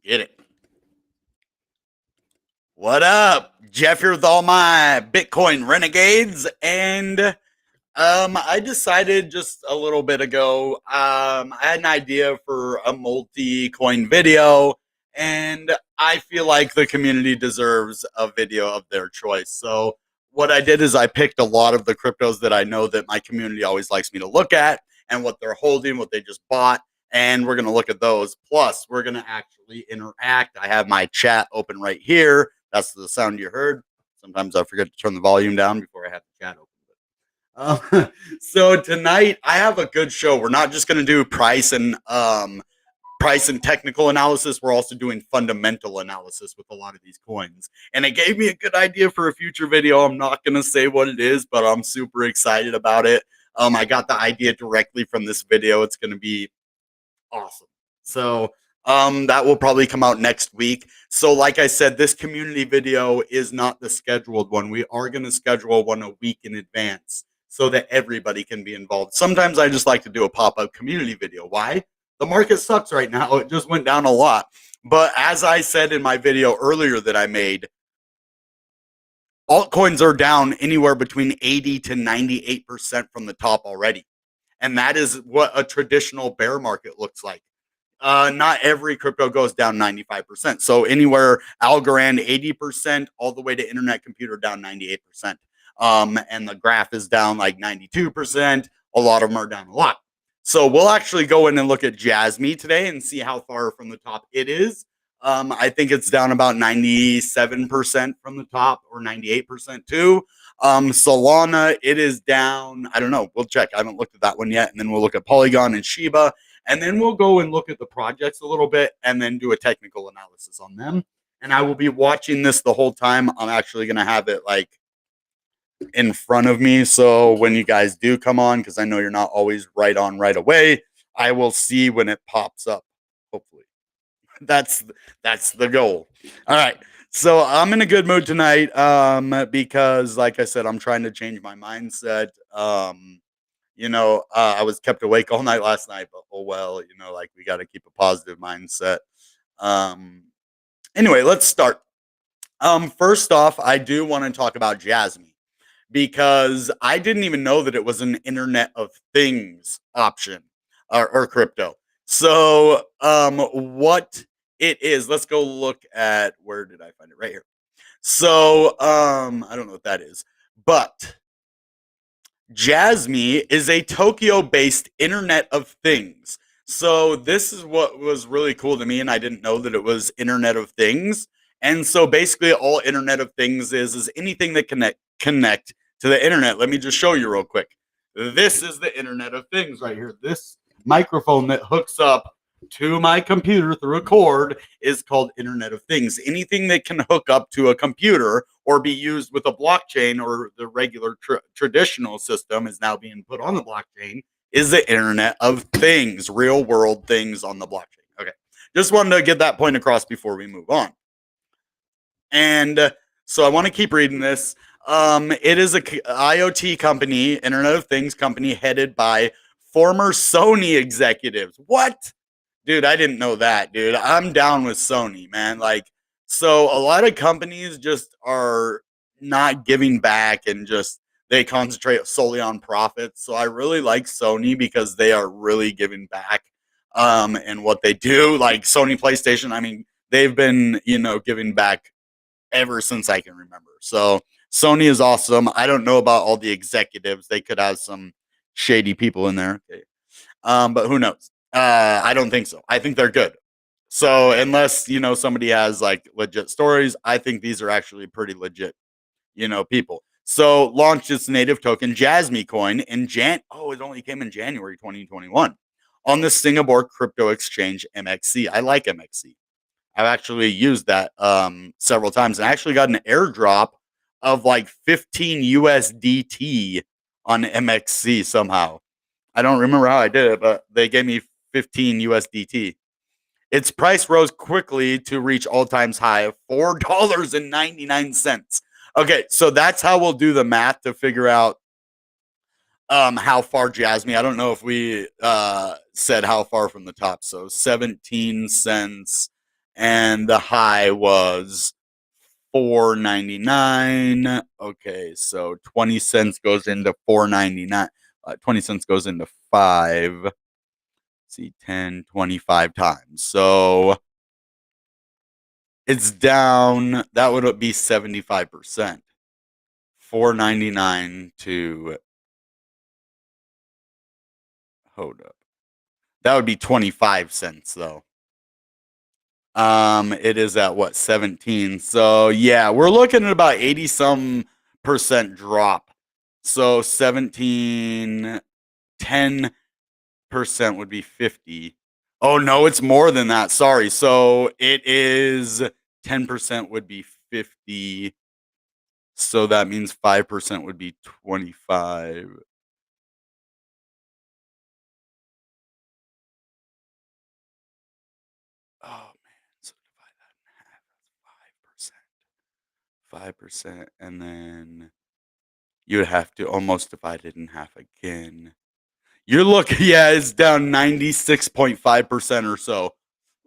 Get it. What up? Jeff here with all my Bitcoin renegades. And I decided just a little bit ago, I had an idea for a multi-coin video, and I feel like the community deserves a video of their choice. So what I did is I picked a lot of the cryptos that I know that my community always likes me to look at and what they're holding, what they just bought, and we're going to look at those. Plus, we're going to actually interact. I have my chat open right here. That's the sound you heard. Sometimes I forget to turn the volume down before I have the chat open. So tonight I have a good show. We're not just going to do price and technical analysis. We're also doing fundamental analysis with a lot of these coins. And it gave me a good idea for a future video. I'm not going to say what it is, but I'm super excited about it. I got the idea directly from this video. It's going to be awesome. So that will probably come out next week. So like I said, this community video is not the scheduled one. We are going to schedule one a week in advance so that everybody can be involved. Sometimes I just like to do a pop-up community video. Why? The market sucks right now. It just went down a lot. But as I said in my video earlier that I made, altcoins are down anywhere between 80 to 98% from the top already. And that is what a traditional bear market looks like. Not every crypto goes down 95%. So anywhere Algorand 80%, all the way to Internet Computer down 98%. And the graph is down like 92%. A lot of them are down a lot. So we'll actually go in and look at Jasmy today and see how far from the top it is. I think it's down about 97% from the top, or 98% too. Solana, it is down. I don't know. We'll check. I haven't looked at that one yet. And then we'll look at Polygon and Shiba. And then we'll go and look at the projects a little bit and then do a technical analysis on them. And I will be watching this the whole time. I'm actually going to have it like in front of me. So when you guys do come on, because I know you're not always right on right away, I will see when it pops up. Hopefully. That's the goal. All right. So I'm in a good mood tonight because, like I said, I'm trying to change my mindset. I was kept awake all night last night, but oh well, like we got to keep a positive mindset. Anyway, let's start. First off, I do want to talk about Jasmy because I didn't even know that it was an Internet of Things option or crypto. So, what it is, let's go look at, where did I find it? Right here. So, I don't know what that is, but Jasmy is a Tokyo-based Internet of Things. So this is what was really cool to me, and I didn't know that it was Internet of Things. And so basically all Internet of Things is anything that connect to the internet. Let me just show you real quick. This is the Internet of Things right here. This microphone that hooks up to my computer through a cord is called Internet of Things. Anything that can hook up to a computer or be used with a blockchain, or the regular traditional system is now being put on the blockchain, is the Internet of Things, real world things on the blockchain. Okay. Just wanted to get that point across before we move on. And so I want to keep reading this. It is a IoT company, Internet of Things company, headed by former Sony executives. What? Dude, I didn't know that, dude. I'm down with Sony, man. Like, so a lot of companies just are not giving back and just they concentrate solely on profits. So I really like Sony because they are really giving back and what they do. Like Sony PlayStation, I mean, they've been, giving back ever since I can remember. So Sony is awesome. I don't know about all the executives. They could have some shady people in there. Okay. But who knows? I don't think so. I think they're good. So unless, somebody has like legit stories, I think these are actually pretty legit, people. So launched its native token, Jasmy coin, in it only came in January 2021 on the Singapore crypto exchange MXC. I like MXC. I've actually used that several times, and I actually got an airdrop of like 15 USDT on MXC somehow. I don't remember how I did it, but they gave me 15 USDT. Its price rose quickly to reach all-time high of $4.99. Okay, so that's how we'll do the math to figure out how far Jasmy. I don't know if we said how far from the top. So 17 cents and the high was 4.99. Okay, so 20 cents goes into 4.99. 20 cents goes into 5. See, 10, 25 times. So it's down. That would be 75%. 4.99 to, hold up. That would be 25 cents though. It is at what, 17. So yeah, we're looking at about 80 some percent drop. So 17, 10% would be 50. Oh no, it's more than that. Sorry. So it is 10% would be 50. So that means 5% would be 25. Oh man, so divide that in half. That's 5%. 5%. And then you would have to almost divide it in half again. You're looking, yeah, it's down 96.5% or so.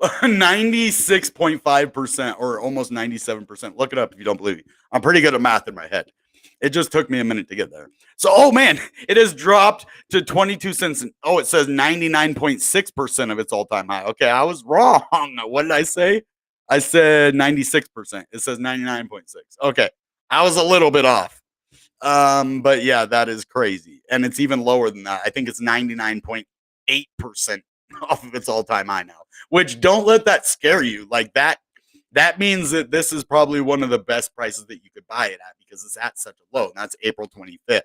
96.5% or almost 97%. Look it up if you don't believe me. I'm pretty good at math in my head. It just took me a minute to get there. So, oh man, it has dropped to 22 cents. Oh, it says 99.6% of its all time high. Okay, I was wrong. What did I say? I said 96%. It says 99.6. Okay, I was a little bit off. But yeah, that is crazy. And it's even lower than that. I think it's 99.8% off of its all-time high now. Which, don't let that scare you. Like that means that this is probably one of the best prices that you could buy it at because it's at such a low. And that's April 25th.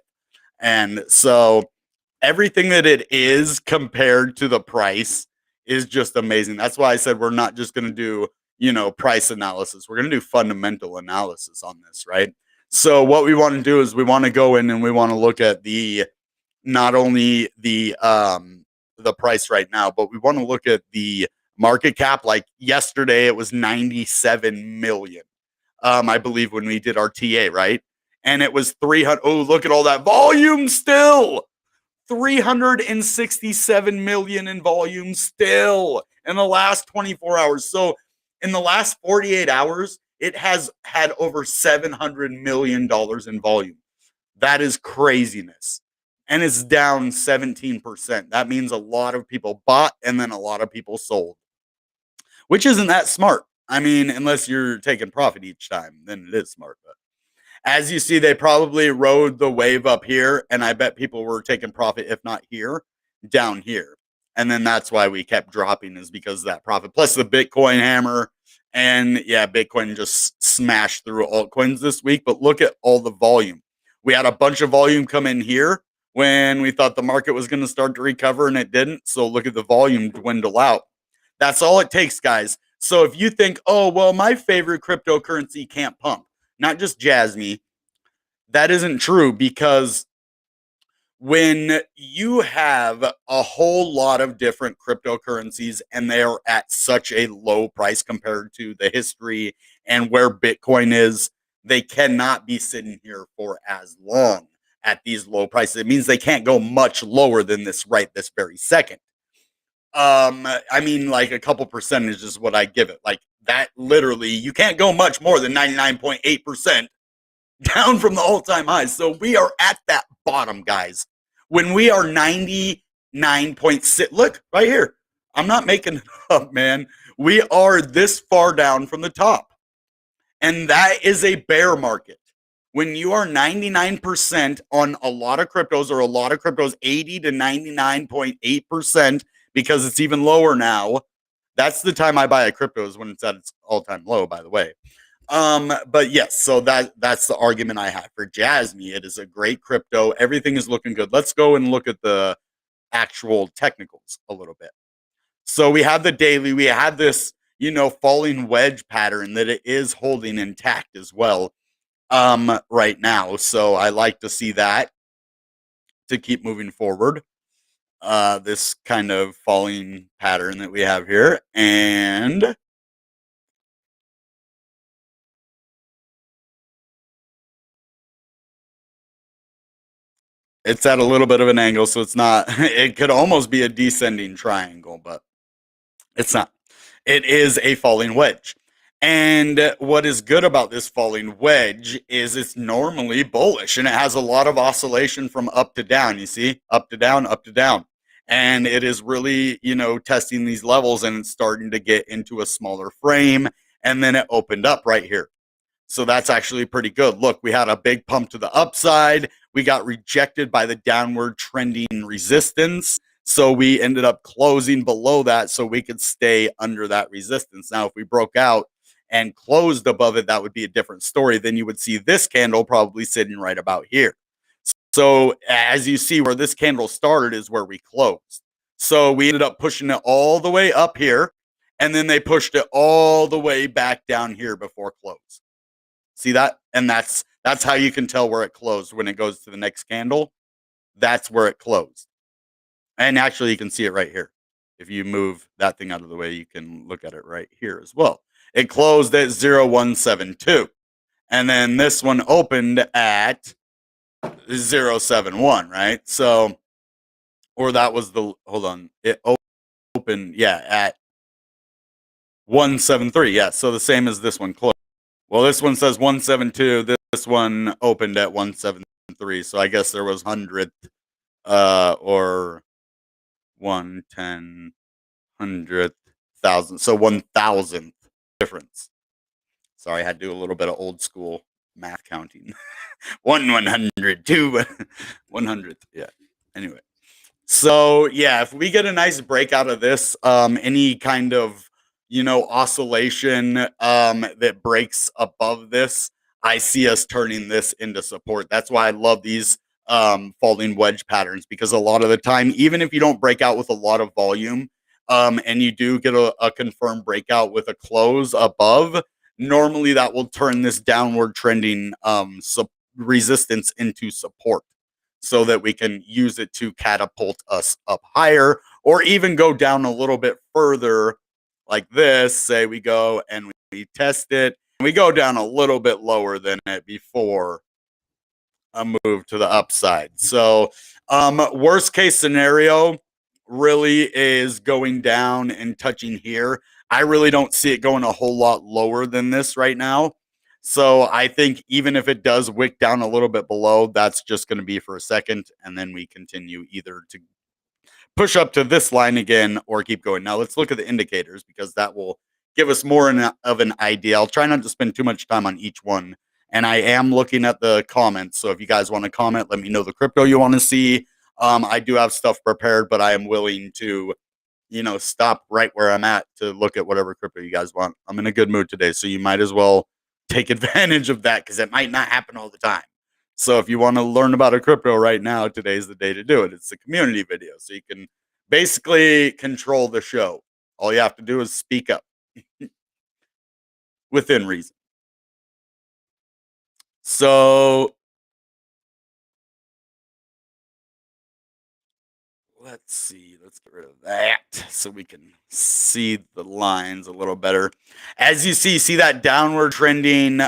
And so everything that it is compared to the price is just amazing. That's why I said we're not just going to do, price analysis. We're going to do fundamental analysis on this, right? So what we want to do is we want to go in and we want to look at not only the price right now, but we want to look at the market cap. Like yesterday, it was 97 million. I believe when we did our TA, right? And it was 300. Oh, look at all that volume still. 367 million in volume still in the last 24 hours. So in the last 48 hours, it has had over $700 million in volume. That is craziness. And it's down 17%. That means a lot of people bought and then a lot of people sold, which isn't that smart. I mean, unless you're taking profit each time, then it is smart. But as you see, they probably rode the wave up here, and I bet people were taking profit, if not here, down here. And then that's why we kept dropping, is because of that profit. Plus the Bitcoin hammer. And yeah, Bitcoin just smashed through altcoins this week. But look at all the volume. We had a bunch of volume come in here when we thought the market was going to start to recover, and it didn't. So look at the volume dwindle out. That's all it takes, guys. So if you think, oh, well, my favorite cryptocurrency can't pump, not just Jasmy, that isn't true, because when you have a whole lot of different cryptocurrencies and they are at such a low price compared to the history and where Bitcoin is, they cannot be sitting here for as long at these low prices. It means they can't go much lower than this right this very second. I mean, like a couple percentage is what I give it. Like that, literally, you can't go much more than 99.8% down from the all-time highs. So we are at that bottom, guys. When we are 99.6, look right here. I'm not making it up, man. We are this far down from the top. And that is a bear market. When you are 99% on a lot of cryptos, or a lot of cryptos, 80 to 99.8%, because it's even lower now. That's the time I buy a crypto, is when it's at its all-time low, by the way. But yes, so that's the argument I have for Jasmy. It is a great crypto. Everything is looking good. Let's go and look at the actual technicals a little bit. So we have the daily, we have this, falling wedge pattern that it is holding intact as well, right now. So I like to see that to keep moving forward. This kind of falling pattern that we have here. And it's at a little bit of an angle, so it's not, it could almost be a descending triangle, but it's not. It is a falling wedge. And what is good about this falling wedge is it's normally bullish and it has a lot of oscillation from up to down. You see, up to down, up to down. And it is really, testing these levels and it's starting to get into a smaller frame. And then it opened up right here. So that's actually pretty good. Look, we had a big pump to the upside. We got rejected by the downward trending resistance. So we ended up closing below that so we could stay under that resistance. Now, if we broke out and closed above it, that would be a different story. Then you would see this candle probably sitting right about here. So as you see, where this candle started is where we closed. So we ended up pushing it all the way up here, and then they pushed it all the way back down here before close. See that? And that's how you can tell where it closed when it goes to the next candle. That's where it closed. And actually, you can see it right here. If you move that thing out of the way, you can look at it right here as well. It closed at 0172. And then this one opened at 071, right? So, or that was the, hold on. It opened, at 173. Yeah, so the same as this one closed. Well, this one says 172. This one opened at 173. So I guess there was 100th or 110, 100th, 1,000. So 1,000th difference. Sorry, I had to do a little bit of old school math counting. 100, 2, 100th. Yeah. Anyway. So yeah, if we get a nice breakout of this, any kind of oscillation that breaks above this, I see us turning this into support. That's why I love these falling wedge patterns, because a lot of the time, even if you don't break out with a lot of volume, and you do get a confirmed breakout with a close above, normally that will turn this downward trending resistance into support, so that we can use it to catapult us up higher, or even go down a little bit further like this. Say we go and we test it, and we go down a little bit lower than it before a move to the upside. So worst case scenario really is going down and touching here. I really don't see it going a whole lot lower than this right now. So I think even if it does wick down a little bit below, that's just going to be for a second, and then we continue either to push up to this line again or keep going. Now let's look at the indicators, because that will give us more of an idea. I'll try not to spend too much time on each one, and I am looking at the comments. So if you guys want to comment, let me know the crypto you want to see. I do have stuff prepared, but I am willing to stop right where I'm at to look at whatever crypto you guys want. I'm in a good mood today, so you might as well take advantage of that, because it might not happen all the time. So if you want to learn about a crypto right now, today's the day to do it. It's a community video, so you can basically control the show. All you have to do is speak up within reason. So let's see. Let's get rid of that so we can see the lines a little better. As you see that downward trending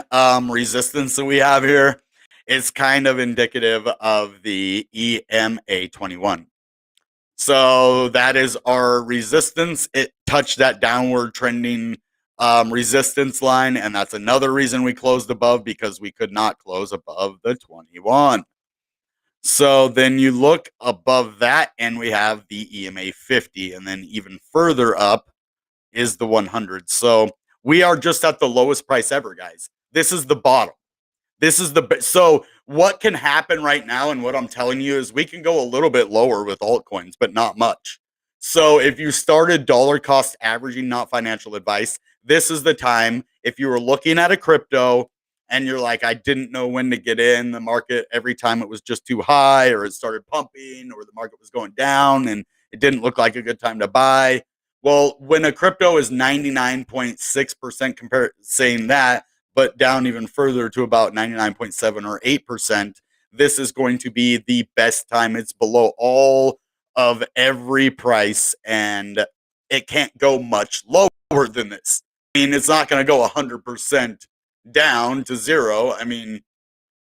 resistance that we have here? It's kind of indicative of the EMA21. So that is our resistance. It touched that downward trending resistance line, and that's another reason we closed above, because we could not close above the 21. So then you look above that, and we have the EMA 50, and then even further up is the 100. So we are just at the lowest price ever, guys. This is the bottom. So what can happen right now, and what I'm telling you, is we can go a little bit lower with altcoins, but not much. So if you started dollar cost averaging, not financial advice, this is the time. If you were looking at a crypto and you're like, I didn't know when to get in the market, every time it was just too high, or it started pumping, or the market was going down and it didn't look like a good time to buy. Well, when a crypto is 99.6% compared, saying that, but down even further to about 99.7 or 8%, this is going to be the best time. It's below all of every price, and it can't go much lower than this. I mean, it's not going to go 100% down to zero. I mean,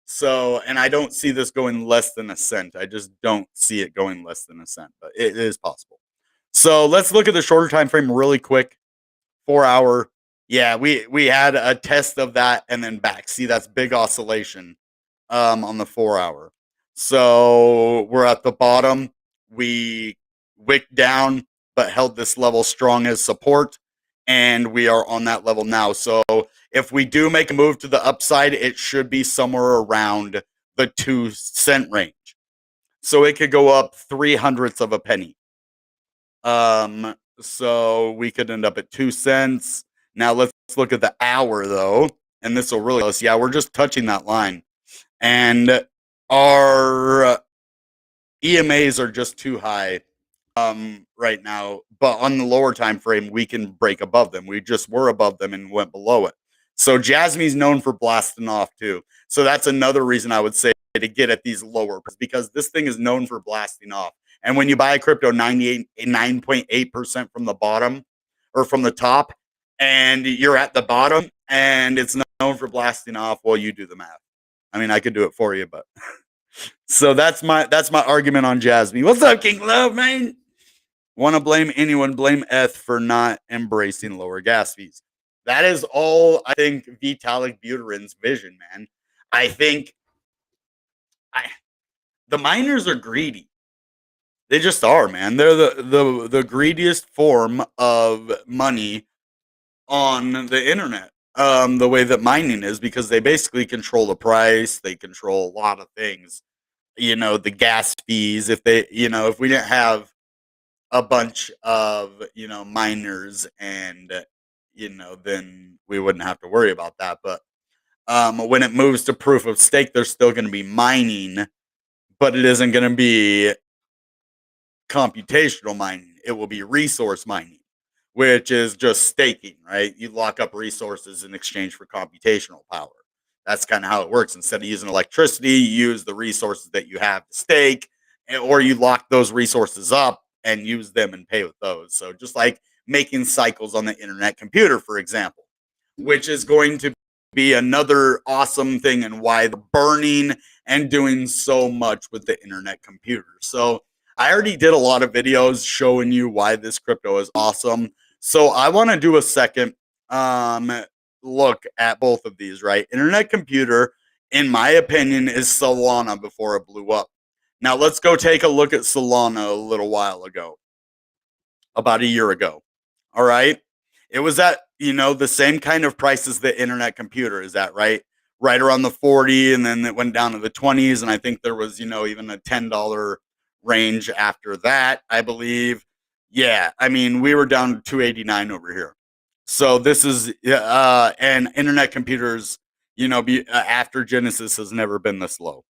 so, and I don't see this going less than a cent. I just don't see it going less than a cent, but it is possible. So let's look at the shorter time frame really quick. 4 hour. Yeah, we had a test of that and then back. See, that's big oscillation on the 4 hour. So we're at the bottom. We wicked down, but held this level strong as support, and we are on that level now. So if we do make a move to the upside, it should be somewhere around the 2 cent range. So it could go up 3/100ths of a penny. So we could end up at 2 cents. Now let's look at the hour though, and this will really tell us. Yeah, we're just touching that line, and our EMAs are just too high right now. But on the lower time frame, we can break above them. We just were above them and went below it. So Jasmy's known for blasting off too. So that's another reason I would say to get at these lower, because this thing is known for blasting off. And when you buy a crypto 9.8% from the bottom or from the top, and you're at the bottom and it's known for blasting off, well, you do the math. I mean, I could do it for you, but so that's my argument on Jasmy. What's up, King Love, man? Want to blame anyone? Blame Eth for not embracing lower gas fees. That is all I think Vitalik Buterin's vision, man. I think the miners are greedy. They just are, man. They're the greediest form of money on the internet. The way that mining is, because they basically control the price, they control a lot of things. The gas fees. If if we didn't have a bunch of miners, and then we wouldn't have to worry about that. But when it moves to proof of stake, there's still going to be mining, but it isn't going to be computational mining. It will be resource mining, which is just staking, right? You lock up resources in exchange for computational power. That's kind of how it works. Instead of using electricity, you use the resources that you have to stake, or you lock those resources up and use them and pay with those. So just like making cycles on the internet computer, for example, which is going to be another awesome thing, and why they're burning and doing so much with the internet computer. So I already did a lot of videos showing you why this crypto is awesome. So I want to do a second look at both of these, right? Internet computer, in my opinion, is Solana before it blew up. Now let's go take a look at Solana a little while ago, about a year ago. All right. It was at, the same kind of price as the internet computer is at, right? Right around the 40, and then it went down to the 20s. And I think there was, even a $10 range after that, I believe. Yeah. I mean, we were down to 289 over here. So this is, and internet computers, after Genesis has never been this low.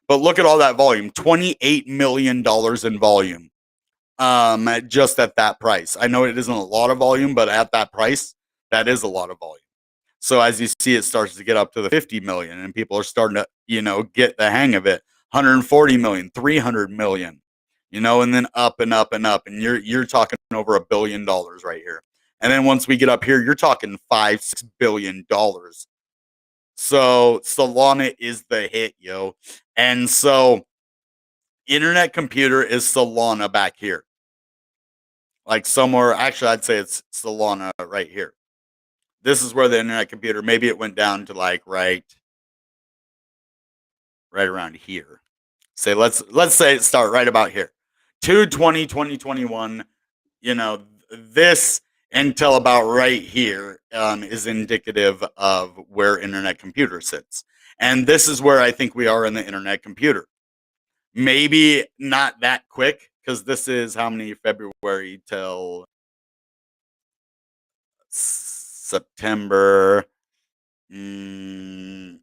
But look at all that volume, $28 million in volume. Just at that price. I know it isn't a lot of volume, but at that price, that is a lot of volume. So as you see, it starts to get up to the 50 million, and people are starting to, get the hang of it. 140 million, 300 million, and then up and up and up. And you're talking over $1 billion right here. And then once we get up here, you're talking $5-6 billion. So Solana is the hit, yo. And so internet computer is Solana back here. Like somewhere, actually, I'd say it's Solana right here. This is where the internet computer, maybe it went down to like right around here. Say let's say it start right about here. 2021, this until about right here is indicative of where internet computer sits. And this is where I think we are in the internet computer. Maybe not that quick, because this is how many February till September, 7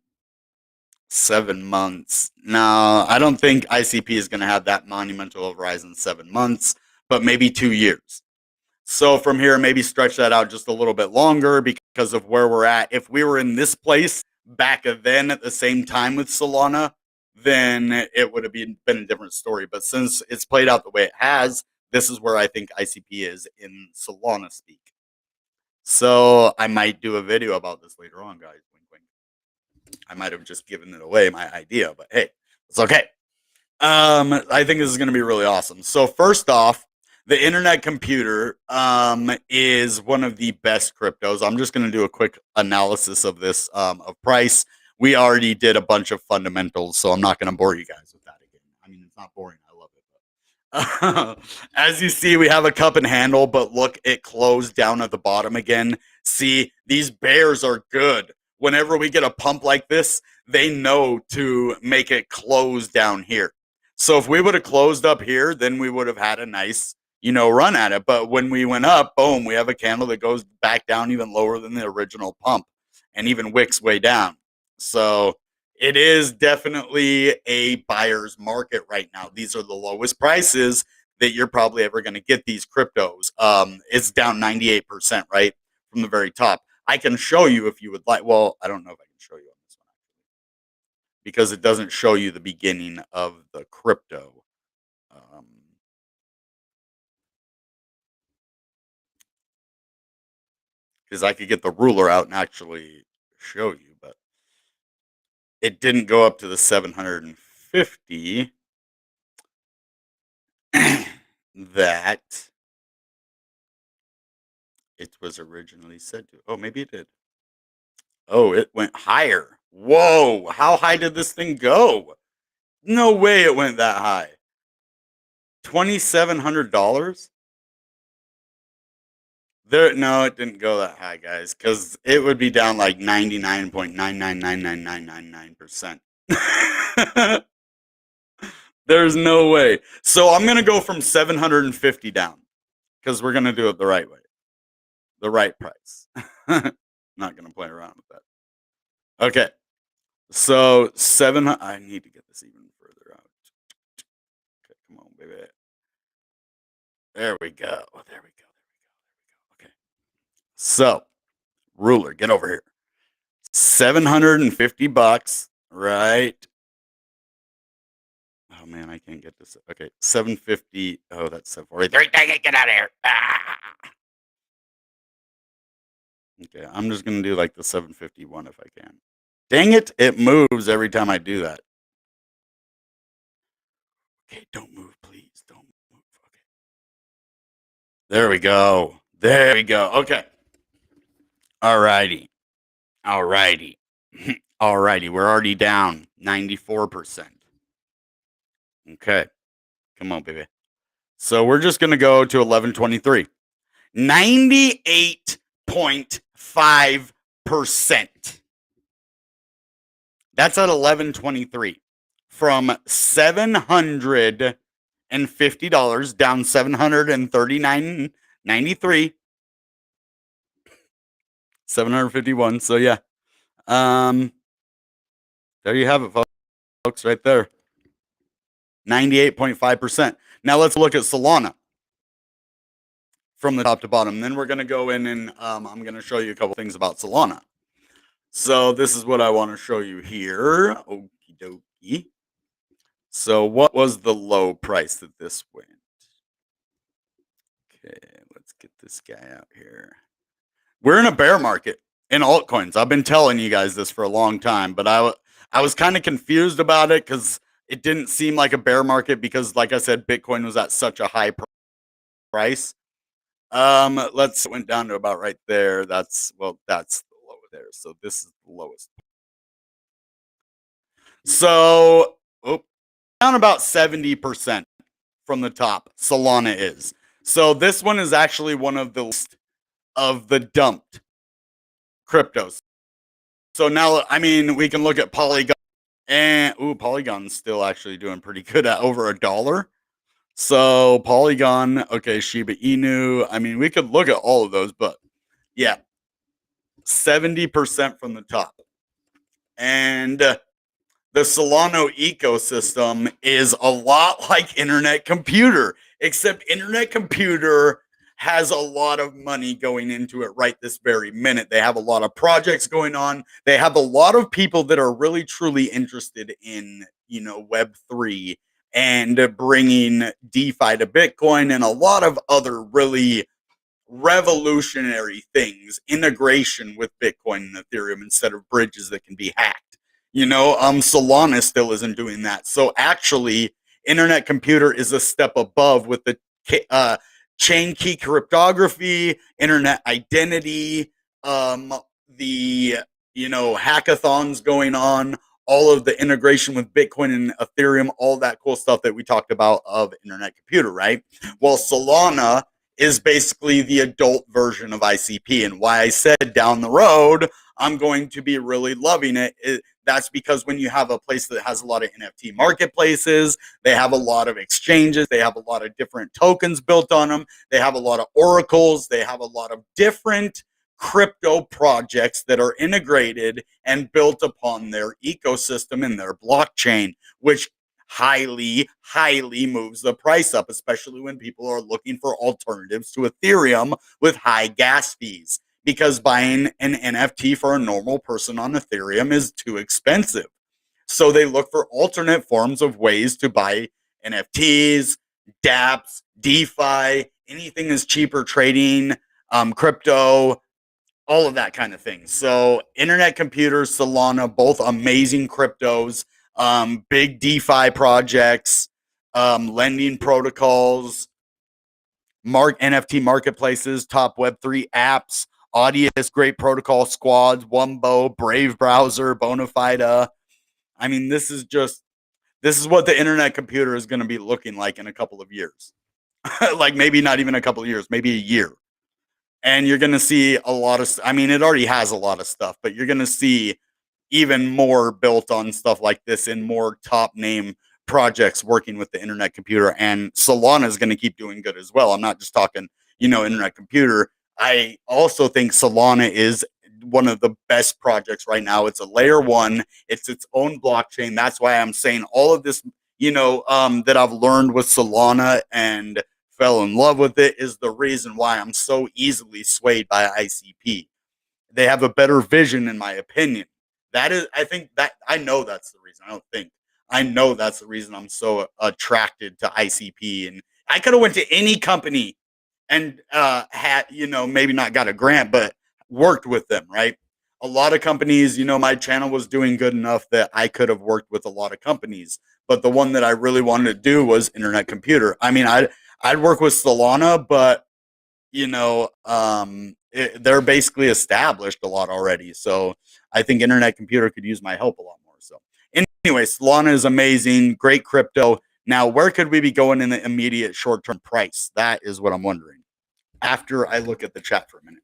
months. No, I don't think ICP is going to have that monumental of rise in 7 months, but maybe 2 years. So from here, maybe stretch that out just a little bit longer because of where we're at. If we were in this place back then at the same time with Solana, then it would have been a different story. But since it's played out the way it has, this is where I think ICP is in Solana speak. So I might do a video about this later on, guys. Wink, wink. I might have just given it away, my idea, but hey, it's okay. I think this is going to be really awesome. So first off, The internet computer is one of the best cryptos. I'm just going to do a quick analysis of this of price. We already did a bunch of fundamentals, so I'm not going to bore you guys with that again. I mean, it's not boring. I love it. As you see, we have a cup and handle, but look, it closed down at the bottom again. See, these bears are good. Whenever we get a pump like this, they know to make it close down here. So if we would have closed up here, then we would have had a nice, run at it. But when we went up, boom, we have a candle that goes back down even lower than the original pump and even wicks way down. So it is definitely a buyer's market right now. These are the lowest prices that you're probably ever going to get these cryptos. It's down 98%, right? From the very top. I can show you if you would like. Well, I don't know if I can show you on this one because it doesn't show you the beginning of the crypto. Because I could get the ruler out and actually show you, but it didn't go up to the 750 that it was originally said to. Oh, maybe it did. Oh, it went higher. Whoa, how high did this thing go? No way it went that high. $2,700? No, it didn't go that high, guys, because it would be down like 99.9999999%. There's no way. So I'm gonna go from 750 down because we're gonna do it the right way, the right price. Not gonna play around with that. Okay, so I need to get this even further out. Okay, come on, baby. There we go. There we go. Okay. So, ruler, get over here. $750, right? Oh man, I can't get this. Okay, 750. Oh, that's 743. Dang it, get out of here. Okay, I'm just gonna do like the 751 if I can. Dang it, it moves every time I do that. Okay, don't move, please. Don't move. Okay. There we go. There we go. Okay. Alrighty. Alrighty. Alrighty. We're already down 94%. Okay. Come on, baby. So we're just going to go to 1123. 98.5%. That's at 1123. From $750 down $739.93. 751. So yeah. There you have it, folks, right there. 98.5%. Now let's look at Solana from the top to bottom. Then we're going to go in and I'm going to show you a couple things about Solana. So this is what I want to show you here. Okie dokie. So what was the low price that this went? Okay, let's get this guy out here. We're in a bear market in altcoins. I've been telling you guys this for a long time, but I was kind of confused about it because it didn't seem like a bear market because, like I said, Bitcoin was at such a high price. It went down to about right there. That's the low there. So this is the lowest. So down about 70% from the top. Solana is. So this one is actually one of the list of the dumped cryptos. So now, I mean, we can look at Polygon, and Polygon's still actually doing pretty good at over $1. So Polygon, okay, Shiba Inu. I mean, we could look at all of those, but yeah, 70% from the top. And the Solana ecosystem is a lot like Internet Computer, except Internet Computer has a lot of money going into it right this very minute. They have a lot of projects going on. They have a lot of people that are really truly interested in, Web3 and bringing DeFi to Bitcoin and a lot of other really revolutionary things, integration with Bitcoin and Ethereum instead of bridges that can be hacked. Solana still isn't doing that. So actually, Internet Computer is a step above with the chain key cryptography, internet identity, the hackathons going on, all of the integration with Bitcoin and Ethereum, all that cool stuff that we talked about of internet computer, right? Well, Solana is basically the adult version of ICP. And why I said down the road, I'm going to be really loving it. That's because when you have a place that has a lot of NFT marketplaces, they have a lot of exchanges, they have a lot of different tokens built on them, they have a lot of oracles, they have a lot of different crypto projects that are integrated and built upon their ecosystem and their blockchain, which highly moves the price up, especially when people are looking for alternatives to Ethereum with high gas fees, because buying an NFT for a normal person on Ethereum is too expensive. So they look for alternate forms of ways to buy NFTs, dApps, DeFi, anything is cheaper, trading, crypto, all of that kind of thing. So internet computers, Solana, both amazing cryptos, big DeFi projects, lending protocols, NFT marketplaces, top Web3 apps, Audius, great protocol squads, Wumbo, Brave browser, Bonafide. I mean, this is what the internet computer is going to be looking like in a couple of years. Like maybe not even a couple of years, maybe a year. And you're going to see a lot of, I mean, it already has a lot of stuff, but you're going to see even more built on stuff like this in more top name projects working with the internet computer. And Solana is going to keep doing good as well. I'm not just talking, internet computer. I also think Solana is one of the best projects right now. It's a layer one, it's its own blockchain. That's why I'm saying all of this, that I've learned with Solana and fell in love with it is the reason why I'm so easily swayed by ICP. They have a better vision, in my opinion. I know that's the reason. I know that's the reason I'm so attracted to ICP. And I could have went to any company and had, maybe not got a grant, but worked with them, right? A lot of companies, my channel was doing good enough that I could have worked with a lot of companies. But the one that I really wanted to do was internet computer. I mean, I'd work with Solana, but they're basically established a lot already. So I think internet computer could use my help a lot more. So anyway, Solana is amazing, great crypto. Now, where could we be going in the immediate short-term price? That is what I'm wondering. After I look at the chat for a minute.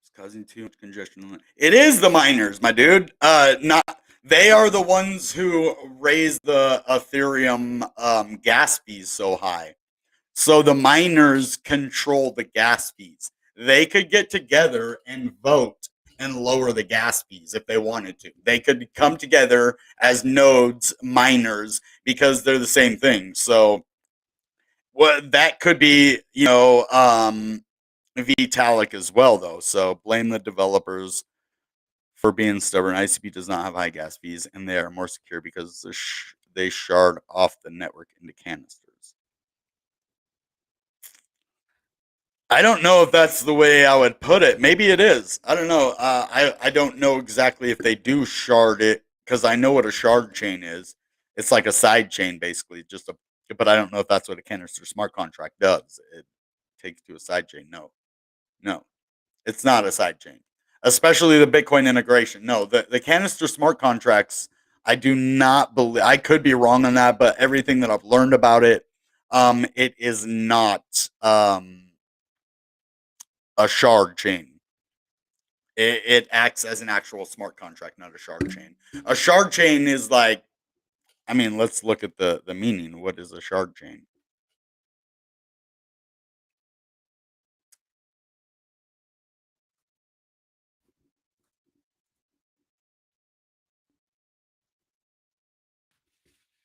It's causing too much congestion. It is the miners, my dude. They are the ones who raise the Ethereum gas fees so high. So the miners control the gas fees. They could get together and vote and lower the gas fees if they wanted to. They could come together as nodes, miners, because they're the same thing. So that could be, Vitalik as well, though. So blame the developers for being stubborn. ICP does not have high gas fees, and they are more secure because they shard off the network into canisters. I don't know if that's the way I would put it. Maybe it is. I don't know. I don't know exactly if they do shard it, because I know what a shard chain is. It's like a side chain, basically. But I don't know if that's what a canister smart contract does. It takes to a side chain. No, it's not a side chain. Especially the Bitcoin integration. No, the canister smart contracts, I do not believe. I could be wrong on that, but everything that I've learned about it, it is not a shard chain. It acts as an actual smart contract, not a shard chain. A shard chain is like, I mean, let's look at the meaning. What is a shard chain?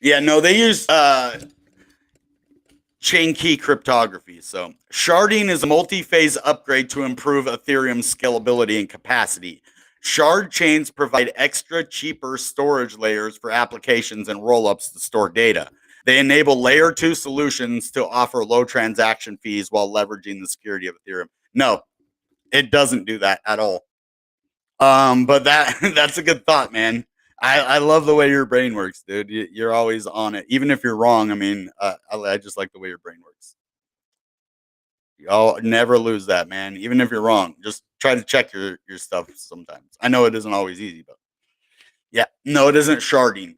Yeah, no, they use chain key cryptography. So, sharding is a multi-phase upgrade to improve Ethereum's scalability and capacity. Shard chains provide extra cheaper storage layers for applications and rollups to store data. They enable layer 2 solutions to offer low transaction fees while leveraging the security of Ethereum. No, it doesn't do that at all. But that's a good thought, man. I love the way your brain works, dude. You're always on it, even if you're wrong. I mean, I just like the way your brain works. I'll never lose that, man. Even if you're wrong, just try to check your stuff sometimes. I know it isn't always easy, but yeah, no, it isn't sharding.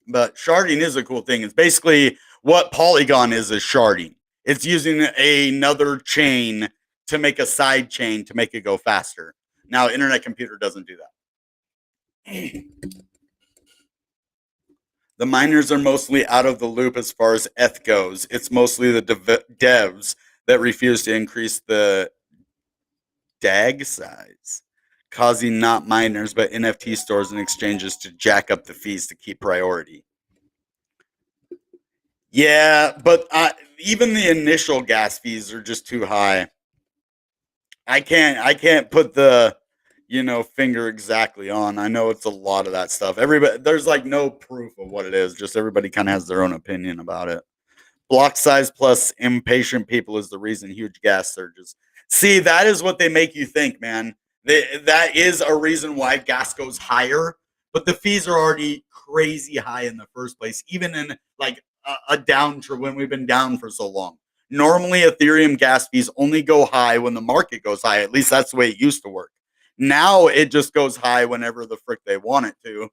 But sharding is a cool thing. It's basically what Polygon is sharding. It's using another chain to make a side chain to make it go faster. Now, Internet Computer doesn't do that. The miners are mostly out of the loop as far as ETH goes. It's mostly the devs that refuse to increase the DAG size, causing not miners but NFT stores and exchanges to jack up the fees to keep priority. Yeah, but even the initial gas fees are just too high. I can't put the finger exactly on. I know it's a lot of that stuff. Everybody, there's like no proof of what it is. Just everybody kind of has their own opinion about it. Block size plus impatient people is the reason huge gas surges. See, that is what they make you think, man. That is a reason why gas goes higher, but the fees are already crazy high in the first place, even in like a downturn when we've been down for so long. Normally, Ethereum gas fees only go high when the market goes high. At least that's the way it used to work. Now it just goes high whenever the frick they want it to.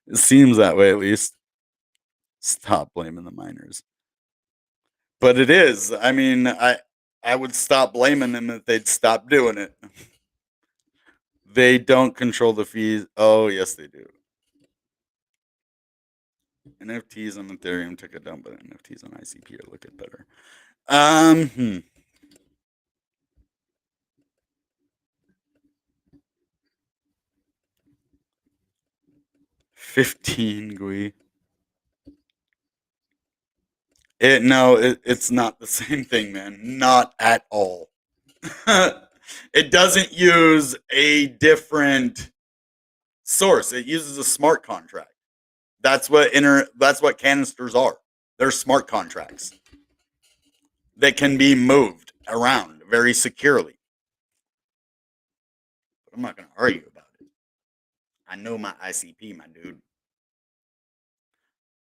It seems that way, at least. Stop blaming the miners. But it is. I mean, I would stop blaming them if they'd stop doing it. They don't control the fees. Oh, yes, they do. NFTs on Ethereum took a dump, but NFTs on ICP are looking better. 15 Gui. It's not the same thing, man. Not at all. It doesn't use a different source. It uses a smart contract. That's what canisters are. They're smart contracts that can be moved around very securely. But I'm not going to argue about it. I know my ICP, my dude.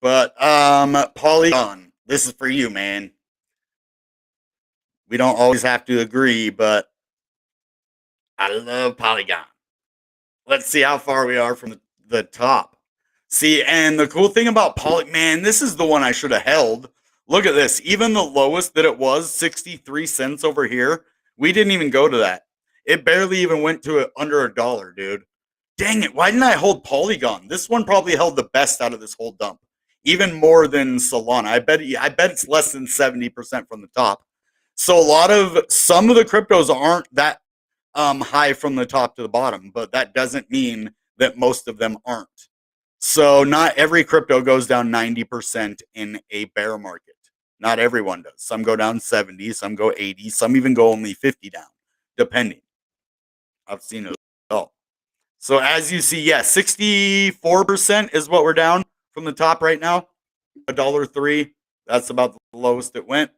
But Polygon, this is for you, man. We don't always have to agree, but I love Polygon. Let's see how far we are from the top. See, and the cool thing about man, this is the one I should have held. Look at this. Even the lowest that it was, 63 cents over here, we didn't even go to that. It barely even went to under $1, dude. Dang it. Why didn't I hold Polygon? This one probably held the best out of this whole dump. Even more than Solana. I bet it's less than 70% from the top. So some of the cryptos aren't that high from the top to the bottom, but that doesn't mean that most of them aren't. So not every crypto goes down 90% in a bear market. Not everyone does. Some go down 70, some go 80, some even go only 50 down, depending. I've seen it all. So as you see, yeah, 64% is what we're down from the top right now. $1.03. That's about the lowest it went.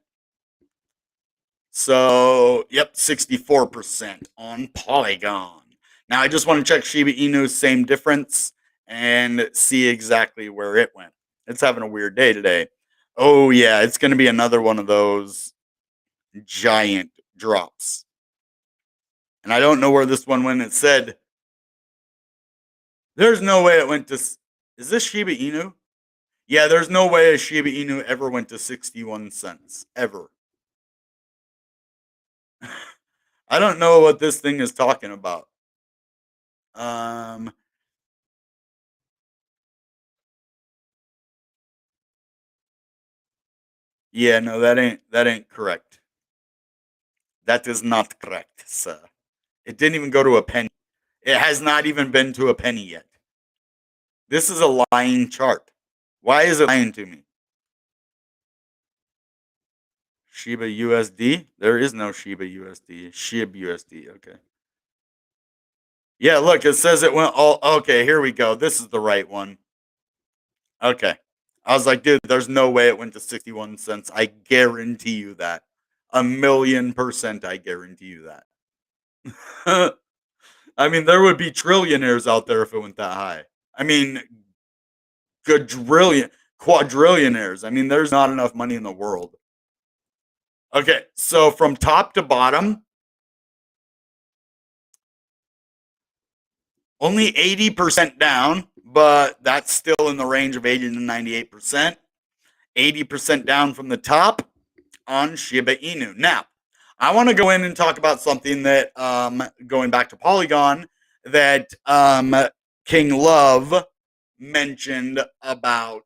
So, yep, 64% on Polygon. Now, I just want to check Shiba Inu's same difference and see exactly where it went. It's having a weird day today. Oh, yeah, it's going to be another one of those giant drops. And I don't know where this one went. It said, there's no way it went to. Is this Shiba Inu? Yeah, there's no way a Shiba Inu ever went to 61 cents. Ever. I don't know what this thing is talking about. Yeah, no, that ain't correct. That is not correct, sir. It didn't even go to a penny. It has not even been to a penny yet. This is a lying chart. Why is it lying to me? Shiba USD? There is no Shiba USD. SHIB USD. Okay. Yeah, look, it says it went all. Okay, here we go. This is the right one. Okay. I was like, dude, there's no way it went to 61 cents. I guarantee you that. 1,000,000%, I guarantee you that. I mean, there would be trillionaires out there if it went that high. I mean, quadrillion, quadrillionaires. I mean, there's not enough money in the world. Okay, so from top to bottom, only 80% down, but that's still in the range of 80 to 98%. 80% down from the top on Shiba Inu. Now, I want to go in and talk about something that, going back to Polygon, that King Love mentioned about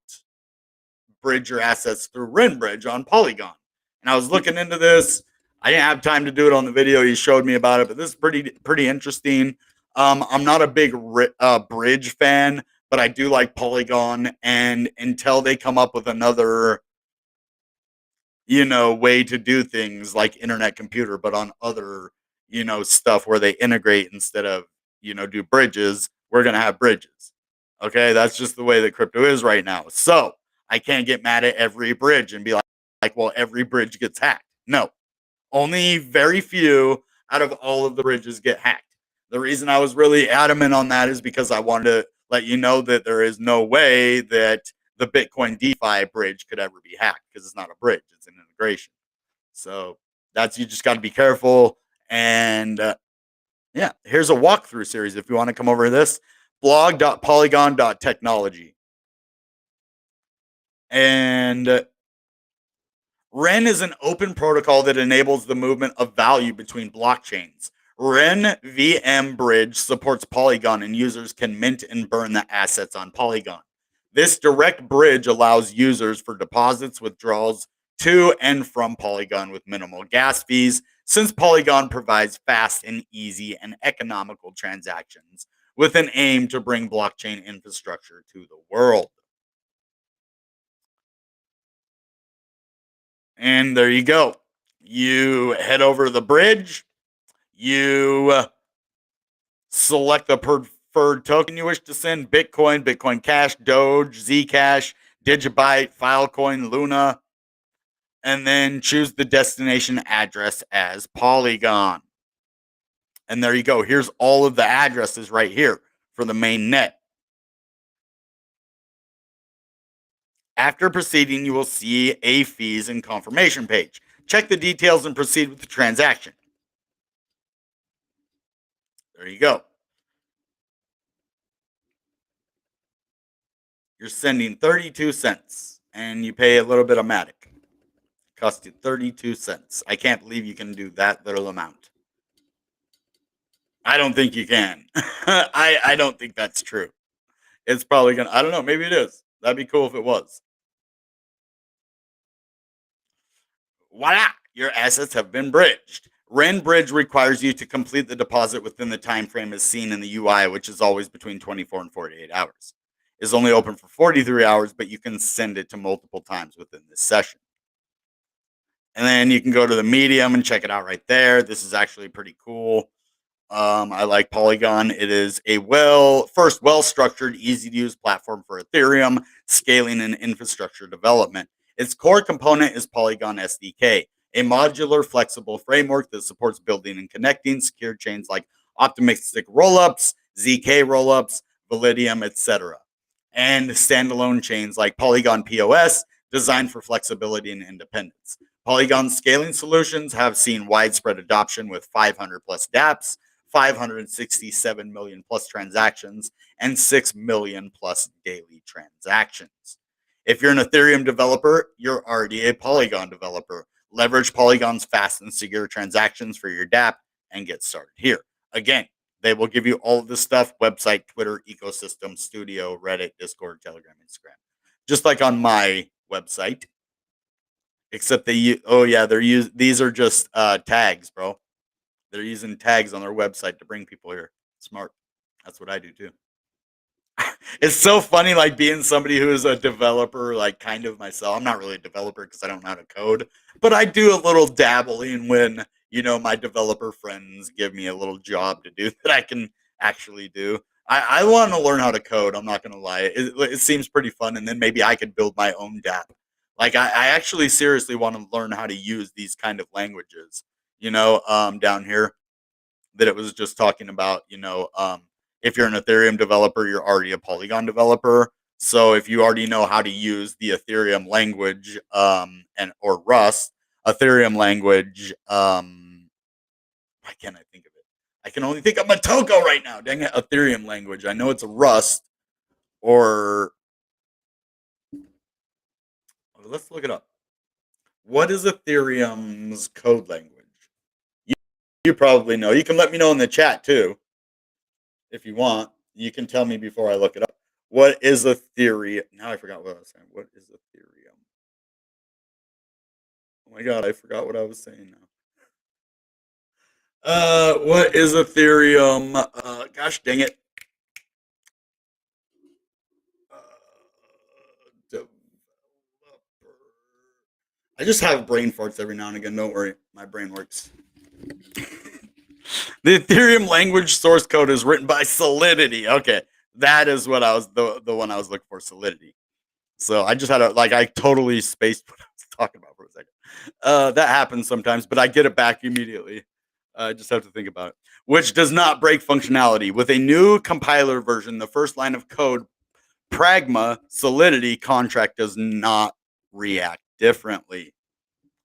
bridge your assets through RenBridge on Polygon. And I was looking into this. I didn't have time to do it on the video. He showed me about it, but this is pretty interesting. I'm not a big bridge fan, but I do like Polygon. And until they come up with another, way to do things like internet computer, but on other, stuff where they integrate instead of, do bridges, we're going to have bridges. Okay. That's just the way that crypto is right now. So I can't get mad at every bridge and be like, well, every bridge gets hacked. No, only very few out of all of the bridges get hacked. The reason I was really adamant on that is because I wanted to let you know that there is no way that the Bitcoin DeFi bridge could ever be hacked because it's not a bridge, it's an integration. So you just got to be careful. And yeah, here's a walkthrough series if you want to come over to this blog.polygon.technology. And Ren is an open protocol that enables the movement of value between blockchains. Ren VM Bridge supports Polygon, and users can mint and burn the assets on Polygon. This direct bridge allows users for deposits, withdrawals to and from Polygon with minimal gas fees, since Polygon provides fast and easy and economical transactions with an aim to bring blockchain infrastructure to the world. And there you go. You head over to the bridge. You select the preferred token you wish to send: Bitcoin, Bitcoin Cash, Doge, Zcash, Digibyte, Filecoin, Luna, and then choose the destination address as Polygon. And there you go. Here's all of the addresses right here for the main net. After proceeding, you will see a fees and confirmation page. Check the details and proceed with the transaction. There you go. You're sending 32 cents and you pay a little bit of Matic. Cost you 32 cents. I can't believe you can do that little amount. I don't think you can. I don't think that's true. It's probably going to, I don't know, maybe it is. That'd be cool if it was. Voila! Your assets have been bridged. Ren Bridge requires you to complete the deposit within the time frame as seen in the UI, which is always between 24 and 48 hours. It's only open for 43 hours, but you can send it to multiple times within this session. And then you can go to the Medium and check it out right there. This is actually pretty cool. I like Polygon. It is a well-structured, easy-to-use platform for Ethereum scaling and infrastructure development. Its core component is Polygon SDK, a modular, flexible framework that supports building and connecting secure chains like optimistic rollups, ZK rollups, Validium, etc., and standalone chains like Polygon POS, designed for flexibility and independence. Polygon scaling solutions have seen widespread adoption with 500 plus dApps, 567 million plus transactions, and 6 million plus daily transactions. If you're an Ethereum developer, you're already a Polygon developer. Leverage Polygon's fast and secure transactions for your dApp and get started here. Again, they will give you all of this stuff: website, Twitter, ecosystem, studio, Reddit, Discord, Telegram, Instagram. Just like on my website. Except these are just tags, bro. They're using tags on their website to bring people here. Smart. That's what I do too. It's so funny, like being somebody who is a developer, like kind of myself. I'm not really a developer because I don't know how to code, but I do a little dabbling when, my developer friends give me a little job to do that I can actually do. I want to learn how to code. I'm not going to lie. It seems pretty fun. And then maybe I could build my own dApp. Like I actually seriously want to learn how to use these kind of languages, down here that it was just talking about, if you're an Ethereum developer, you're already a Polygon developer. So if you already know how to use the Ethereum language and or Rust, Ethereum language, why can't I think of it? I can only think of Motoko right now. Dang it, Ethereum language. I know it's a Rust or let's look it up. What is Ethereum's code language? You, you probably know. You can let me know in the chat too if you want. You can tell me before I look it up. What is Ethereum? Now I forgot what I was saying. What is Ethereum? Oh my god, I forgot what I was saying now. What is Ethereum? Gosh dang it. Developer. I just have brain farts every now and again. Don't worry, my brain works. The Ethereum language source code is written by Solidity. Okay, that is what I was the one I was looking for. Solidity. So I just had I totally spaced what I was talking about for a second. That happens sometimes, but I get it back immediately. I just have to think about it. Which does not break functionality. With a new compiler version, the first line of code, Pragma Solidity contract does not react differently.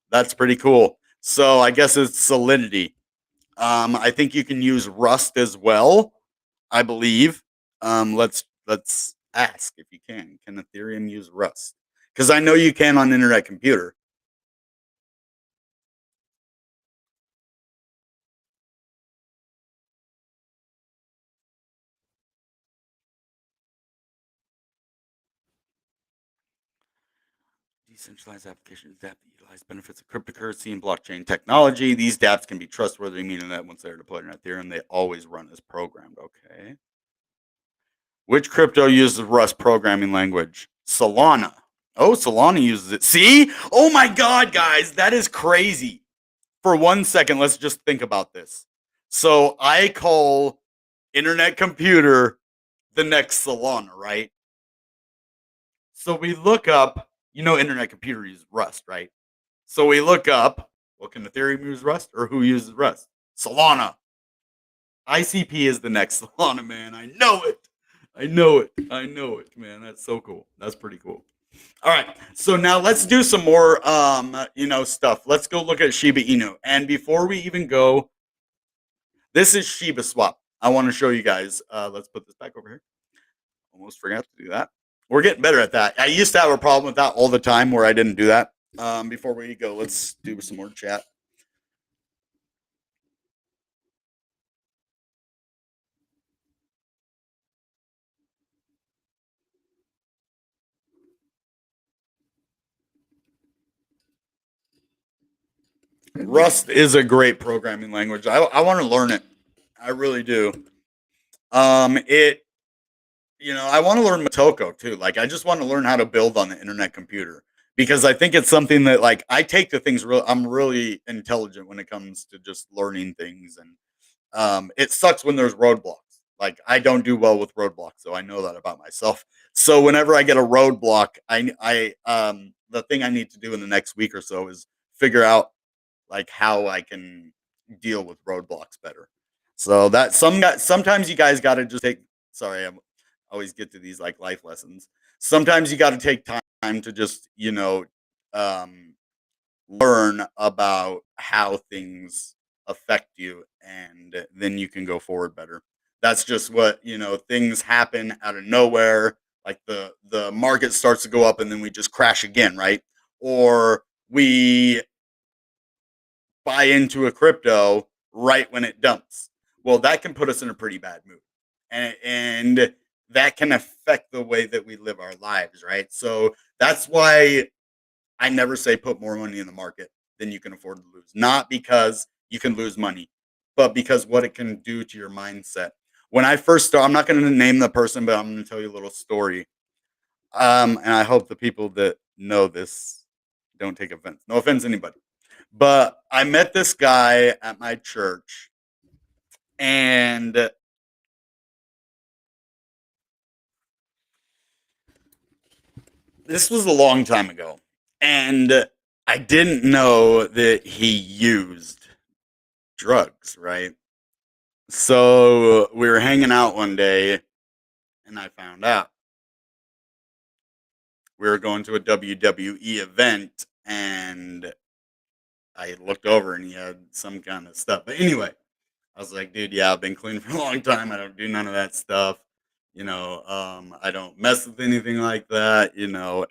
That's pretty cool. So I guess it's Solidity. I think you can use Rust as well. I believe. Let's ask if you can. Can Ethereum use Rust? Because I know you can on Internet Computer. Decentralized applications that utilize benefits of cryptocurrency and blockchain technology. These dApps can be trustworthy, meaning that once they're deployed in Ethereum, they always run as programmed. Okay. Which crypto uses Rust programming language? Solana. Oh, Solana uses it. See? Oh my God, guys, that is crazy. For 1 second, let's just think about this. So I call Internet Computer the next Solana, right? So we look up, Internet Computer uses Rust, right? So we look up, well, can Ethereum use Rust or who uses Rust? Solana. ICP is the next Solana, man. I know it. I know it. I know it, man. That's so cool. That's pretty cool. All right. So now let's do some more stuff. Let's go look at Shiba Inu. And before we even go, this is Shiba Swap. I want to show you guys. Let's put this back over here. Almost forgot to do that. We're getting better at that. I used to have a problem with that all the time where I didn't do that. Before we go, let's do some more chat. Rust is a great programming language. I want to learn it. I really do. It I want to learn Motoko too. Like I just want to learn how to build on the internet computer because I think it's something that I take to things real. I'm really intelligent when it comes to just learning things, and it sucks when there's roadblocks. Like I don't do well with roadblocks, so I know that about myself. So whenever I get a roadblock, the thing I need to do in the next week or so is figure out how I can deal with roadblocks better. So that sometimes you guys got to just take. Sorry, I always get to these life lessons. Sometimes you got to take time to just um, learn about how things affect you, and then you can go forward better. That's just what things happen out of nowhere. Like the market starts to go up, and then we just crash again, right? Or we buy into a crypto right when it dumps. Well, that can put us in a pretty bad mood. And that can affect the way that we live our lives, right? So that's why I never say put more money in the market than you can afford to lose. Not because you can lose money, but because what it can do to your mindset. When I first started, I'm not going to name the person, but I'm going to tell you a little story. And I hope the people that know this don't take offense. No offense, anybody. But I met this guy at my church, and this was a long time ago. And I didn't know that he used drugs, right? So we were hanging out one day, and I found out we were going to a WWE event, and I looked over and he had some kind of stuff. But anyway, I was like, dude, yeah, I've been clean for a long time. I don't do none of that stuff. I don't mess with anything like that,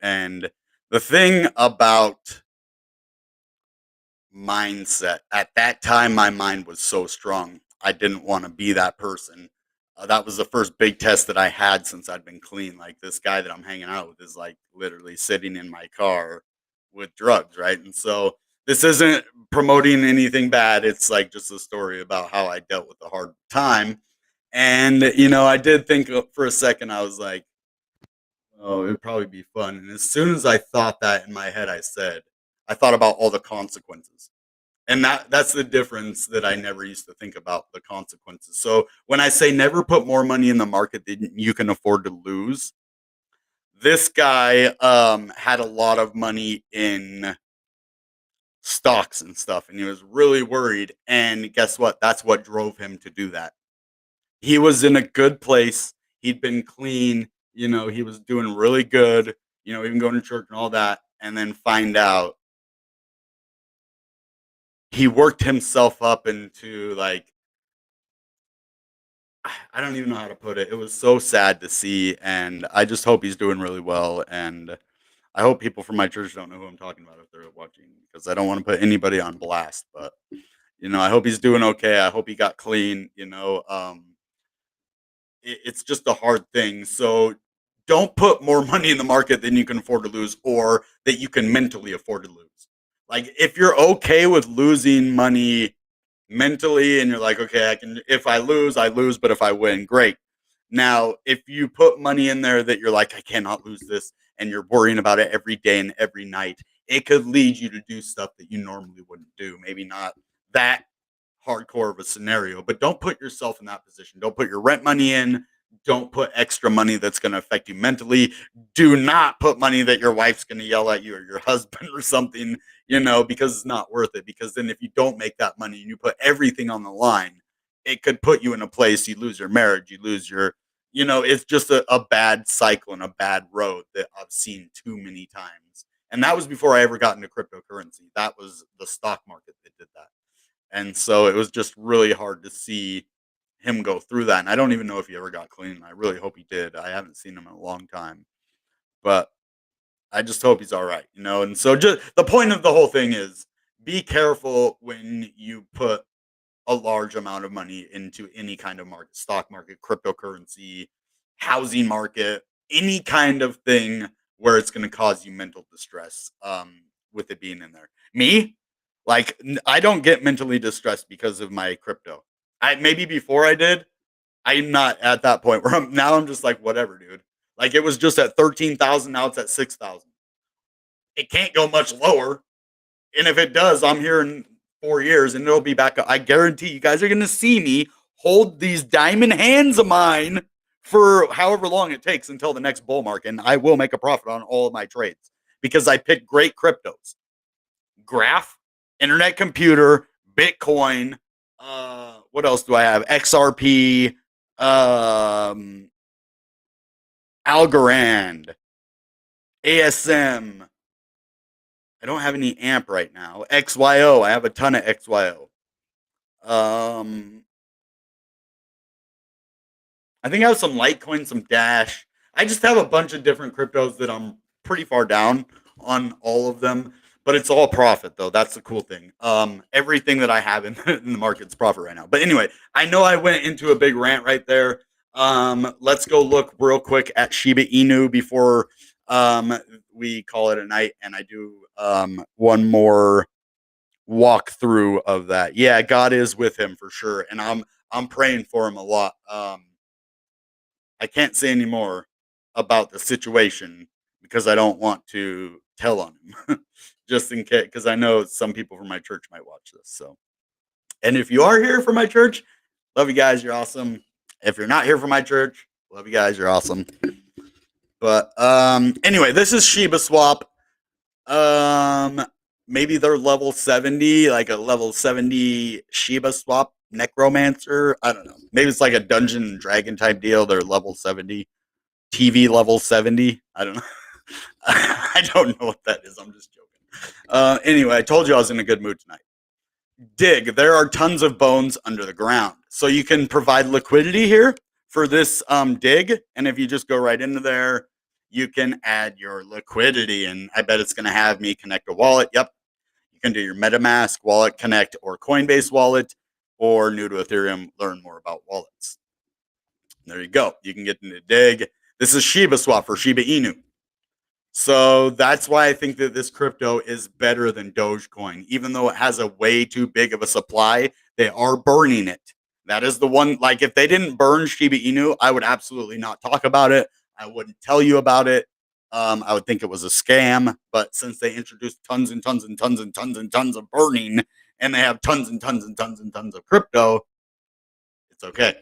and the thing about mindset. At that time, my mind was so strong. I didn't want to be that person. That was the first big test that I had since I'd been clean. Like this guy that I'm hanging out with is like literally sitting in my car with drugs, right? And so this isn't promoting anything bad. It's like just a story about how I dealt with a hard time. And, I did think for a second, I was like, oh, it'd probably be fun. And as soon as I thought that in my head, I thought about all the consequences, and that's the difference that I never used to think about the consequences. So when I say never put more money in the market than you can afford to lose, this guy had a lot of money in stocks and stuff, and he was really worried. And guess what? That's what drove him to do that. He was in a good place. He'd been clean. He was doing really good. Even going to church and all that, and then find out he worked himself up into like I don't even know how to put it. It was so sad to see, and I just hope he's doing really well. And I hope people from my church don't know who I'm talking about if they're watching, because I don't want to put anybody on blast. But I hope he's doing okay. I hope he got clean. It's just a hard thing. So don't put more money in the market than you can afford to lose, or that you can mentally afford to lose. Like if you're okay with losing money mentally and you're like, okay, I can, if I lose, but if I win, great. Now, if you put money in there that you're like, I cannot lose this, and you're worrying about it every day and every night, it could lead you to do stuff that you normally wouldn't do. Maybe not that hardcore of a scenario, but don't put yourself in that position. Don't put your rent money in. Don't put extra money that's going to affect you mentally. Do not put money that your wife's going to yell at you or your husband or something, because it's not worth it. Because then if you don't make that money and you put everything on the line, it could put you in a place you lose your marriage, you lose your, it's just a bad cycle and a bad road that I've seen too many times. And that was before I ever got into cryptocurrency. That was the stock market that did that. And so it was just really hard to see him go through that. And I don't even know if he ever got clean. I really hope he did. I haven't seen him in a long time. But I just hope he's all right. And so just the point of the whole thing is be careful when you put a large amount of money into any kind of market, stock market, cryptocurrency, housing market, any kind of thing where it's going to cause you mental distress with it being in there. Me, like I don't get mentally distressed because of my crypto. I maybe before I did. I'm not at that point where I'm just like whatever, dude. Like it was just at 13,000, now it's at 6,000. It can't go much lower. And if it does, I'm here in 4 years and it'll be back up. I guarantee you guys are going to see me hold these diamond hands of mine for however long it takes until the next bull market. And I will make a profit on all of my trades because I picked great cryptos. Graph, Internet Computer, Bitcoin. What else do I have? XRP, Algorand, ASM. I don't have any AMP right now. XYO. I have a ton of XYO. I think I have some Litecoin, some Dash. I just have a bunch of different cryptos that I'm pretty far down on all of them, but it's all profit though. That's the cool thing. Everything that I have in the market's profit right now. But anyway, I know I went into a big rant right there. Let's go look real quick at Shiba Inu before we call it a night, and I do one more walkthrough of that. Yeah, God is with him for sure, and I'm praying for him a lot. I can't say any more about the situation because I don't want to tell on him, just in case, because I know some people from my church might watch this. So, and if you are here for my church, love you guys, you're awesome. If you're not here for my church, love you guys, you're awesome. But anyway, this is Shiba Swap. maybe they're level 70, like a level 70 Shiba swap necromancer. I don't know. Maybe it's like a dungeon and dragon type deal. They're level 70. TV level 70. I don't know. I don't know what that is. I'm just joking. Anyway, I told you I was in a good mood tonight. Dig. There are tons of bones under the ground. So you can provide liquidity here for this dig. And if you just go right into there, you can add your liquidity. And I bet it's going to have me connect a wallet. Yep. You can do your MetaMask wallet connect or Coinbase wallet, or new to Ethereum, learn more about wallets. There you go. You can get into dig. This is Shiba swap for Shiba Inu. So that's why I think that this crypto is better than Dogecoin. Even though it has a way too big of a supply, they are burning it. That is the one, like if they didn't burn Shiba Inu, I would absolutely not talk about it. I wouldn't tell you about it. I would think it was a scam. But since they introduced tons and tons and tons and tons and tons of burning, and they have tons and tons and tons and tons of crypto, it's okay.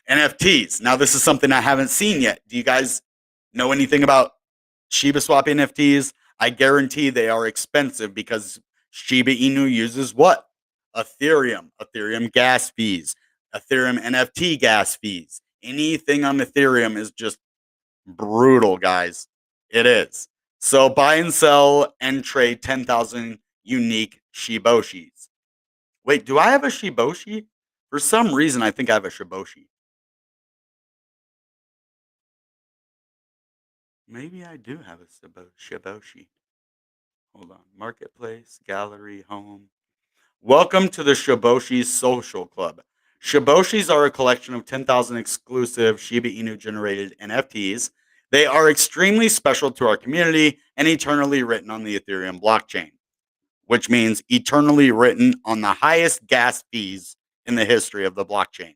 NFTs. Now, this is something I haven't seen yet. Do you guys know anything about Shiba Swap NFTs? I guarantee they are expensive because Shiba Inu uses what? Ethereum gas fees, Ethereum NFT gas fees. Anything on Ethereum is just brutal, guys. It is. So buy and sell and trade 10,000 unique Shiboshis. Wait, do I have a Shiboshi? For some reason, I think I have a Shiboshi. Maybe I do have a Shiboshi. Hold on. Marketplace, gallery, home. Welcome to the Shiboshi Social Club. Shiboshis are a collection of 10,000 exclusive Shiba Inu generated NFTs. They are extremely special to our community and eternally written on the Ethereum blockchain, which means eternally written on the highest gas fees in the history of the blockchain.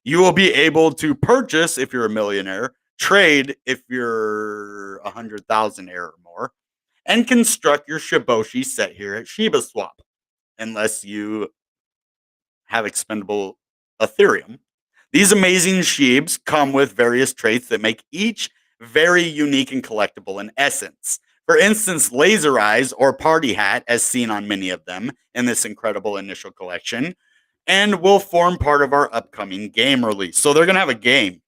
You will be able to purchase if you're a millionaire, trade if you're 100,000 or more, and construct your Shiboshi set here at Shiba Swap, unless you have expendable Ethereum. These amazing Shibs come with various traits that make each very unique and collectible in essence. For instance, laser eyes or party hat, as seen on many of them in this incredible initial collection, and will form part of our upcoming game release. So they're going to have a game.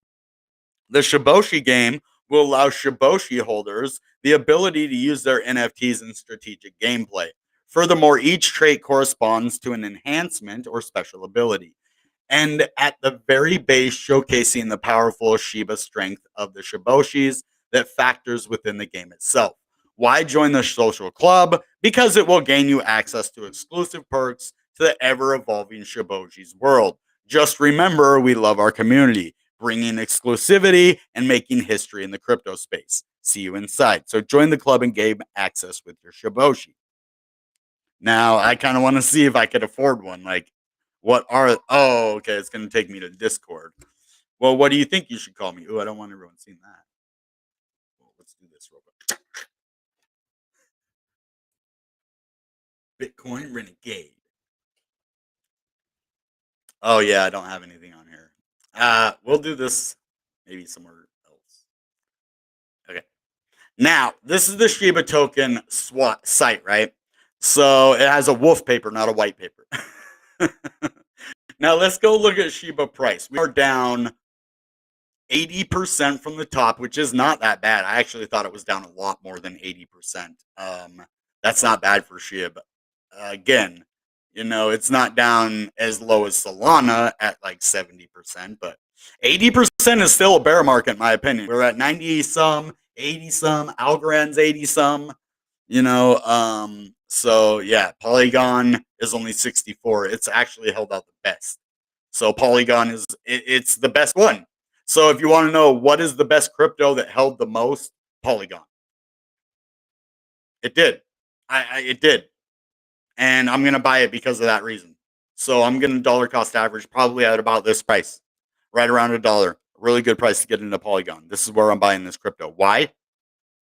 The Shiboshi game will allow Shiboshi holders the ability to use their NFTs in strategic gameplay. Furthermore, each trait corresponds to an enhancement or special ability. And at the very base, showcasing the powerful Shiba strength of the Shiboshis that factors within the game itself. Why join the social club? Because it will gain you access to exclusive perks to the ever evolving Shiboshi's world. Just remember, we love our community, bringing exclusivity and making history in the crypto space. See you inside. So join the club and gain access with your Shiboshi. Now, I kind of want to see if I could afford one. Like, what are, oh, okay, it's going to take me to Discord. Well, what do you think you should call me? Ooh, I don't want everyone seeing that. Well, let's do this real quick. Bitcoin Renegade. Oh, yeah, I don't have anything on here. We'll do this maybe somewhere else. Okay. Now, this is the Shiba token SWAT site, right? So it has a wolf paper, not a white paper. Now, let's go look at Shiba price. We are down 80% from the top, which is not that bad. I actually thought it was down a lot more than 80%. That's not bad for Shiba. Again, it's not down as low as Solana at like 70%, but 80% is still a bear market, in my opinion. We're at 90 some, 80 some, Algorand's 80 some, so yeah, Polygon is only 64. It's actually held out the best. So Polygon it's the best one. So if you want to know what is the best crypto that held the most, Polygon. It did. It did. And I'm going to buy it because of that reason. So I'm getting dollar cost average probably at about this price, right around $1. Really good price to get into Polygon. This is where I'm buying this crypto. Why?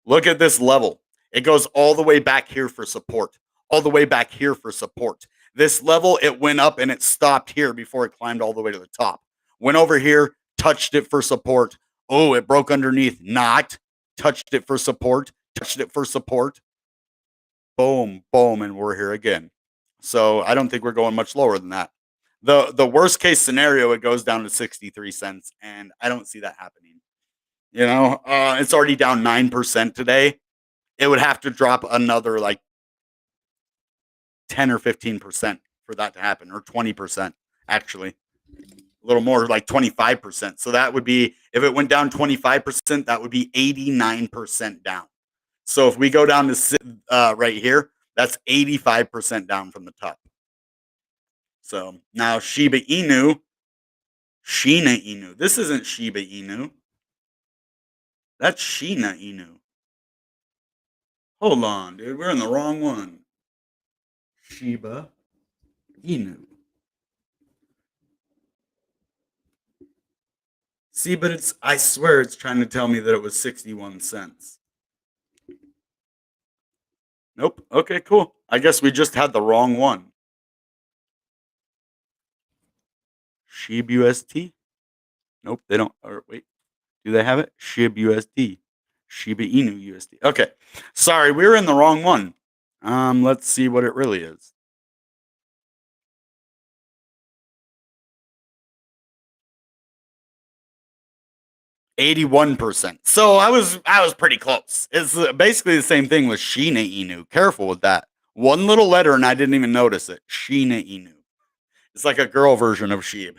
Look at this level. It goes all the way back here for support. All the way back here for support. This level, it went up and it stopped here before it climbed all the way to the top. Went over here, touched it for support. Oh, it broke underneath. Not. Touched it for support. Touched it for support. boom, boom, and we're here again. So I don't think we're going much lower than that. The worst case scenario, it goes down to 63 cents, and I don't see that happening. It's already down 9% today. It would have to drop another like 10 or 15% for that to happen, or 20%, actually. A little more, like 25%. So that would be, if it went down 25%, that would be 89% down. So if we go down to right here, that's 85% down from the top. So now Shiba Inu, Shina Inu. This isn't Shiba Inu. That's Shina Inu. Hold on, dude. We're in the wrong one. Shiba Inu. See, but I swear it's trying to tell me that it was 61 cents. Nope. Okay, cool. I guess we just had the wrong one. SHIB UST? Nope, they don't. Or wait, do they have it? SHIB USD. Shiba Inu USD. Okay. Sorry, we were in the wrong one. Let's see what it really is. %81. So I was pretty close. It's basically the same thing with Shina Inu. Careful with that. One little letter and I didn't even notice it. Shina Inu. It's like a girl version of Sheeb.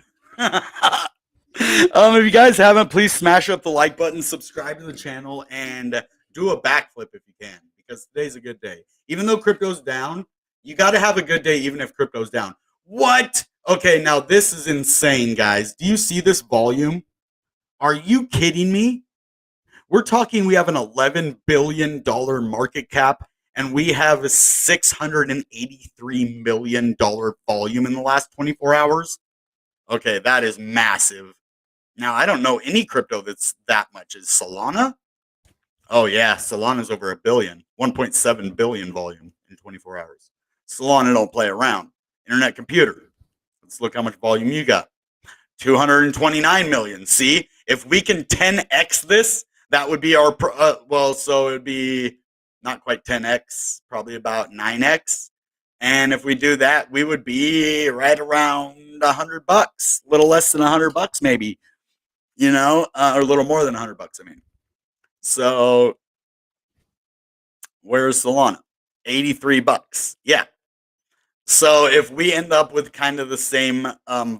If you guys haven't, please smash up the like button, subscribe to the channel, and do a backflip if you can, because today's a good day. Even though crypto's down, you got to have a good day even if crypto's down. What? Okay, now this is insane, guys. Do you see this volume? Are you kidding me? We're talking, we have an $11 billion market cap, and we have a $683 million volume in the last 24 hours. Okay, that is massive. Now, I don't know any crypto that's that much. Is Solana? Oh, yeah, Solana's over a billion, 1.7 billion volume in 24 hours. Solana don't play around. Internet computer. Let's look how much volume you got. 229 million. See, if we can 10x this, that would be our, so it would be not quite 10x, probably about 9x. And if we do that, we would be right around $100, a little less than $100 maybe, or a little more than $100, I mean. So where's Solana? $83. Yeah. So if we end up with kind of the same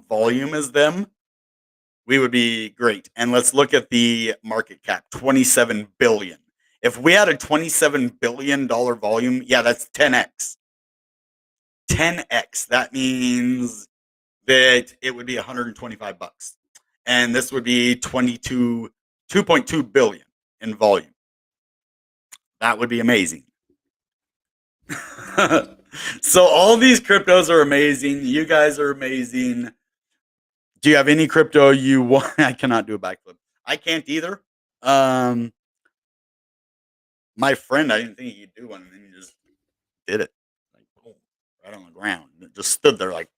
volume as them, we would be great. And let's look at the market cap, 27 billion. If we had a $27 billion volume, yeah, that's 10x. 10x. That means that it would be $125. And this would be 2.2 billion in volume. That would be amazing. So all these cryptos are amazing. You guys are amazing. Do you have any crypto you want? I cannot do a backflip. I can't either. My friend, I didn't think he could do one, and then he just did it. Like, boom, right on the ground. It just stood there like,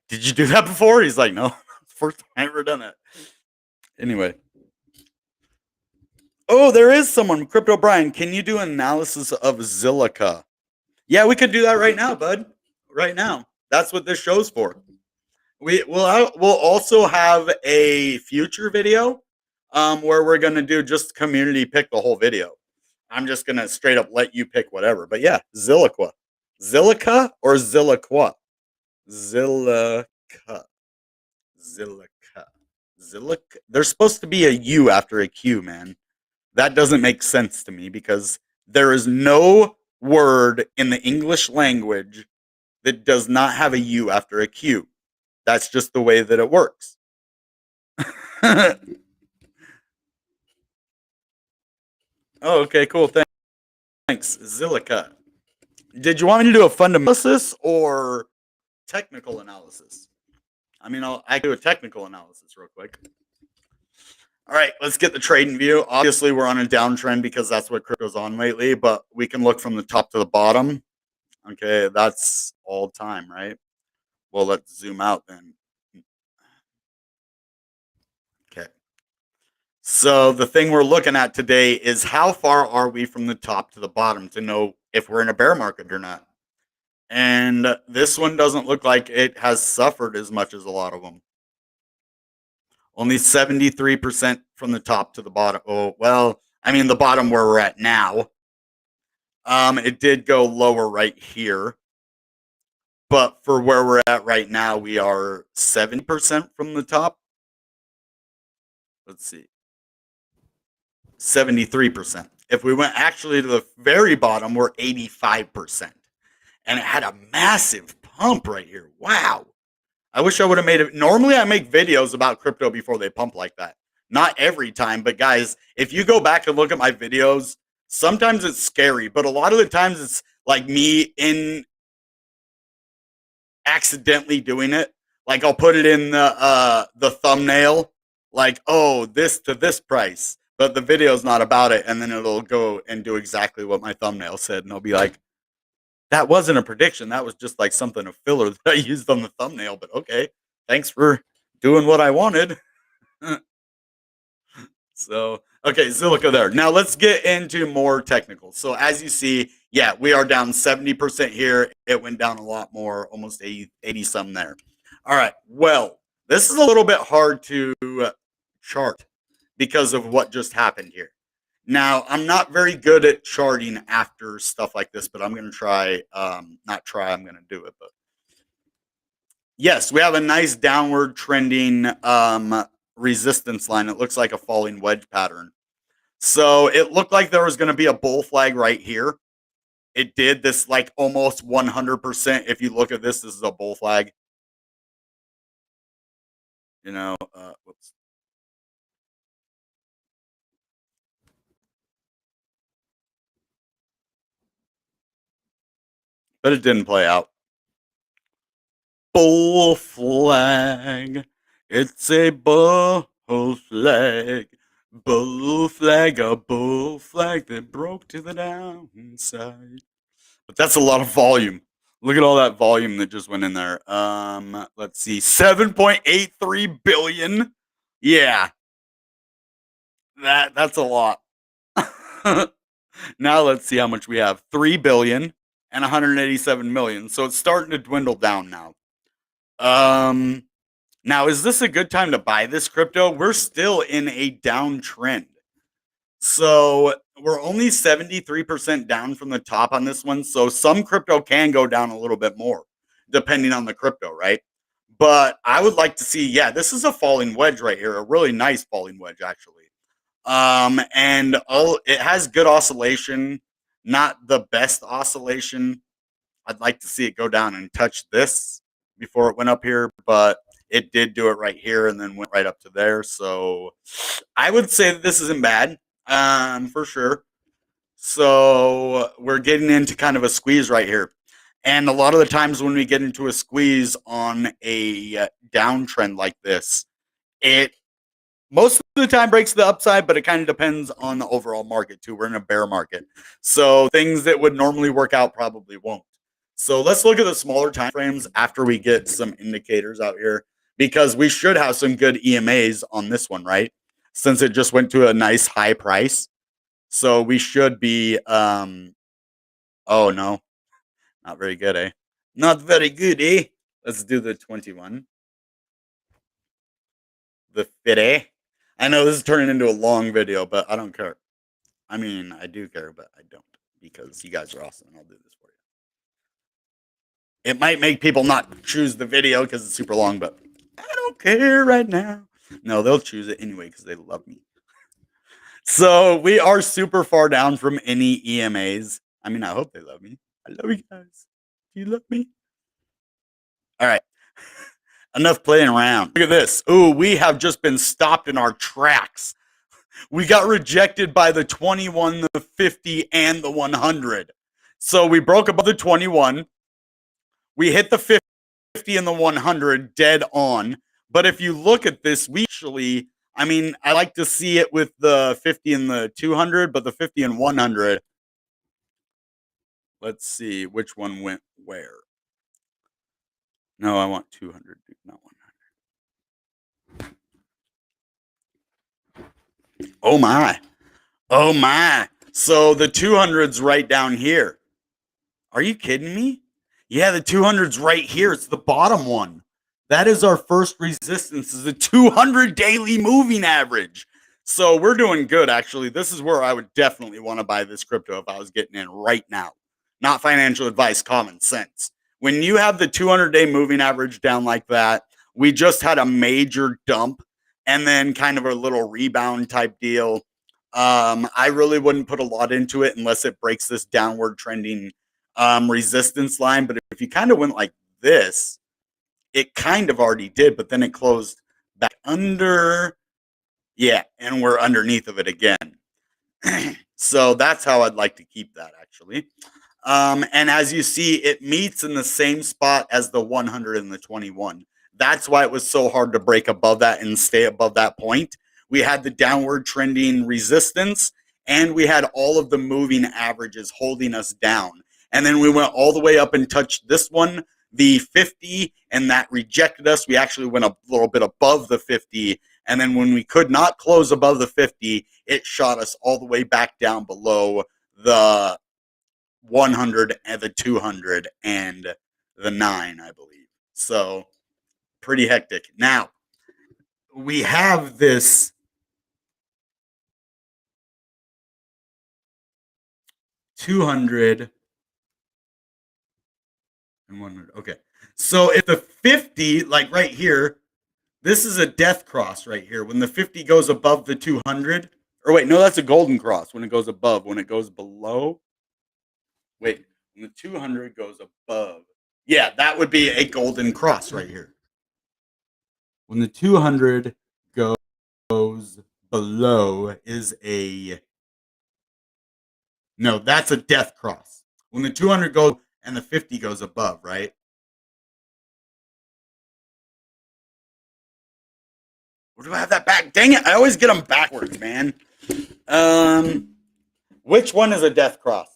did you do that before? He's like, no, first time I ever done it. Anyway. Oh, there is someone, Crypto Brian. Can you do an analysis of Zilliqa? Yeah, we could do that right now, bud. Right now. That's what this show's for. We'll also have a future video where we're going to do just community pick the whole video. I'm just going to straight up let you pick whatever. But yeah, Zilliqa. Zilliqa or Zilliqa? Zilliqa. Zilliqa. Zilliqa. There's supposed to be a U after a Q, man. That doesn't make sense to me because there is no word in the English language that does not have a U after a Q. That's just the way that it works. Oh, okay, cool. Thanks, Zilliqa. Did you want me to do a fundamentalist or technical analysis? I mean, I can do a technical analysis real quick. All right, let's get the trading view. Obviously, we're on a downtrend because that's what crypto's on lately, but we can look from the top to the bottom. Okay, that's all time, right? Well, let's zoom out then. Okay. So the thing we're looking at today is how far are we from the top to the bottom to know if we're in a bear market or not. And this one doesn't look like it has suffered as much as a lot of them. Only 73% from the top to the bottom. Oh, well, I mean, the bottom where we're at now. It did go lower right here. But for where we're at right now, we are 70% from the top. Let's see. 73%. If we went actually to the very bottom, we're 85%. And it had a massive pump right here. Wow. I wish I would have made it. Normally, I make videos about crypto before they pump like that. Not every time, but guys, if you go back and look at my videos, sometimes it's scary, but a lot of the times it's like me in accidentally doing it. Like I'll put it in the thumbnail, like, oh, this to this price, but the video's not about it, and then it'll go and do exactly what my thumbnail said, and I'll be like, that wasn't a prediction. That was just like something, a filler that I used on the thumbnail. But okay, thanks for doing what I wanted. So, okay, Zilliqa there. Now let's get into more technical. So as you see, yeah, we are down 70% here. It went down a lot more, almost 80 some there. All right, well, this is a little bit hard to chart because of what just happened here. Now, I'm not very good at charting after stuff like this, but I'm going to try, not try, I'm going to do it. But yes, we have a nice downward trending resistance line. It looks like a falling wedge pattern. So it looked like there was going to be a bull flag right here. It did this like almost 100%. If you look at this, this is a bull flag. You know, whoops. But it didn't play out. Bull flag. It's a bull flag. Bull flag, a bull flag that broke to the downside. But that's a lot of volume. Look at all that volume that just went in there. Let's see, 7.83 billion. Yeah, that's a lot. Now let's see how much we have. 3 billion and 187 million. So it's starting to dwindle down now. Now is this a good time to buy this crypto? We're still in a downtrend. So we're only 73% down from the top on this one. So some crypto can go down a little bit more depending on the crypto, right? But I would like to see, yeah, this is a falling wedge right here, a really nice falling wedge actually. And it has good oscillation, not the best oscillation. I'd like to see it go down and touch this before it went up here, but it did do it right here and then went right up to there. So I would say that this isn't bad, for sure. So we're getting into kind of a squeeze right here. And a lot of the times when we get into a squeeze on a downtrend like this, it most of the time breaks the upside, but it kind of depends on the overall market too. We're in a bear market. So things that would normally work out probably won't. So let's look at the smaller time frames after we get some indicators out here because we should have some good EMAs on this one, right? Since it just went to a nice high price. So we should be oh no, not very good, eh? Not very good, eh? Let's do the 21. The fit, eh? I know this is turning into a long video, but I don't care. I mean, I do care, but I don't because you guys are awesome and I'll do this for you. It might make people not choose the video because it's super long, but I don't care right now. No, they'll choose it anyway because they love me. So we are super far down from any EMAs. I mean, I hope they love me. I love you guys. Do you love me? All right. Enough playing around. Look at this. Ooh, we have just been stopped in our tracks. We got rejected by the 21, the 50, and the 100. So we broke above the 21. We hit the 50 and the 100 dead on. But if you look at this, we actually, I mean, I like to see it with the 50 and the 200, but the 50 and 100. Let's see which one went where. No, I want 200, not 100. Oh my. Oh my. So the 200's right down here. Are you kidding me? Yeah, the 200's right here. It's the bottom one. That is our first resistance, is the 200 daily moving average. So we're doing good, actually. This is where I would definitely want to buy this crypto if I was getting in right now. Not financial advice, common sense. When you have the 200-day moving average down like that, we just had a major dump and then kind of a little rebound type deal. I really wouldn't put a lot into it unless it breaks this downward trending resistance line. But if you kind of went like this, it kind of already did, but then it closed back under. Yeah, and we're underneath of it again. So that's how I'd like to keep that, actually. And as you see, it meets in the same spot as the 100 and the 21. That's why it was so hard to break above that and stay above that point. We had the downward trending resistance, and we had all of the moving averages holding us down. And then we went all the way up and touched this one, the 50, and that rejected us. We actually went a little bit above the 50. And then when we could not close above the 50, it shot us all the way back down below the 100 and the 200 and the 9, I believe. So pretty hectic. Now, we have this $200 and 100. Okay. So if the 50, like right here, this is a death cross right here. When the 50 goes above the 200, or wait, no, that's a golden cross when it goes above. When it goes below, wait, when the 200 goes above, yeah, that would be a golden cross right here. When the 200 goes below is a, no, that's a death cross. When the 200 goes and the 50 goes above, right? Where do I have that back? Dang it! I always get them backwards, man. Um, which one is a death cross?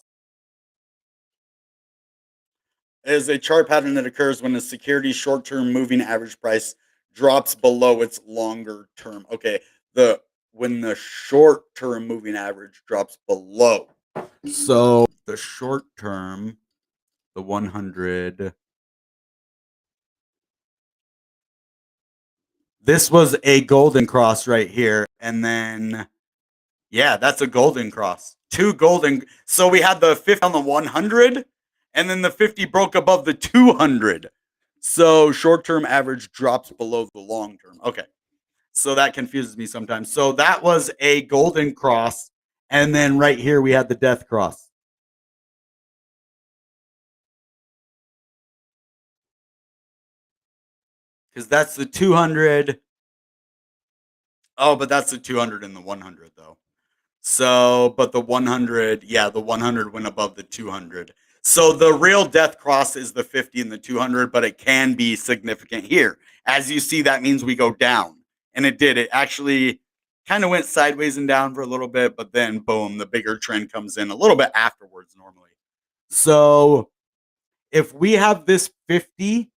It is a chart pattern that occurs when the security's short-term moving average price drops below its longer term. Okay, the when the short-term moving average drops below. So the short term, the 100. This was a golden cross right here, and then yeah, that's a golden cross. Two golden. So we had the 50 on the 100, and then the 50 broke above the 200. So short term average drops below the long term. Okay. So that confuses me sometimes. So that was a golden cross. And then right here we had the death cross. Because that's the 200. Oh, but that's the 200 and the 100, though. So, but the 100, yeah, the 100 went above the 200. So the real death cross is the 50 and the 200, but it can be significant here. As you see, that means we go down. And it did. It actually kind of went sideways and down for a little bit, but then boom, the bigger trend comes in a little bit afterwards normally. So if we have this 50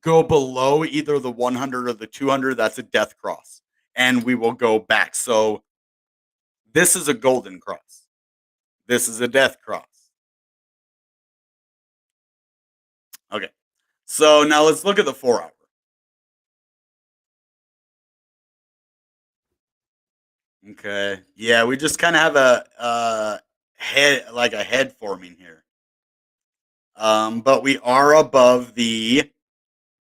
go below either the 100 or the 200, that's a death cross. And we will go back. So this is a golden cross. This is a death cross. Okay. So now let's look at the 4 hour. Okay. Yeah, we just kind of have a head, like a head forming here. But we are above the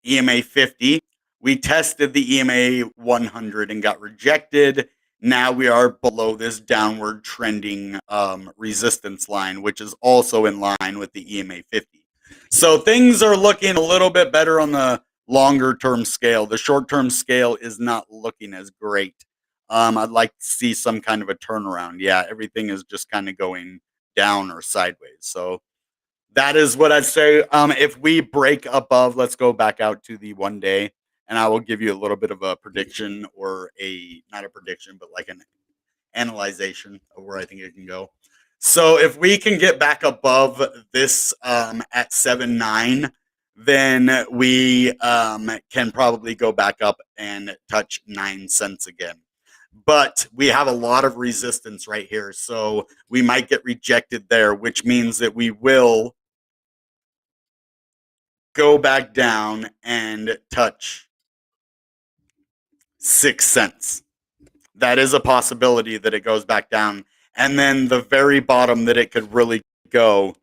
EMA 50. We tested the EMA 100 and got rejected. Now we are below this downward trending resistance line, which is also in line with the EMA 50. So things are looking a little bit better on the longer term scale. The short term scale is not looking as great. I'd like to see some kind of a turnaround. Yeah, everything is just kind of going down or sideways. So that is what I'd say. If we break above, let's go back out to the 1 day, and I will give you a little bit of a prediction, or a not a prediction, but like an analyzation of where I think it can go. So if we can get back above this at 7.9, then we can probably go back up and touch 9 cents again. but we have a lot of resistance right here. So we might get rejected there, which means that we will go back down and touch 6 cents. That is a possibility that it goes back down. And then the very bottom that it could really go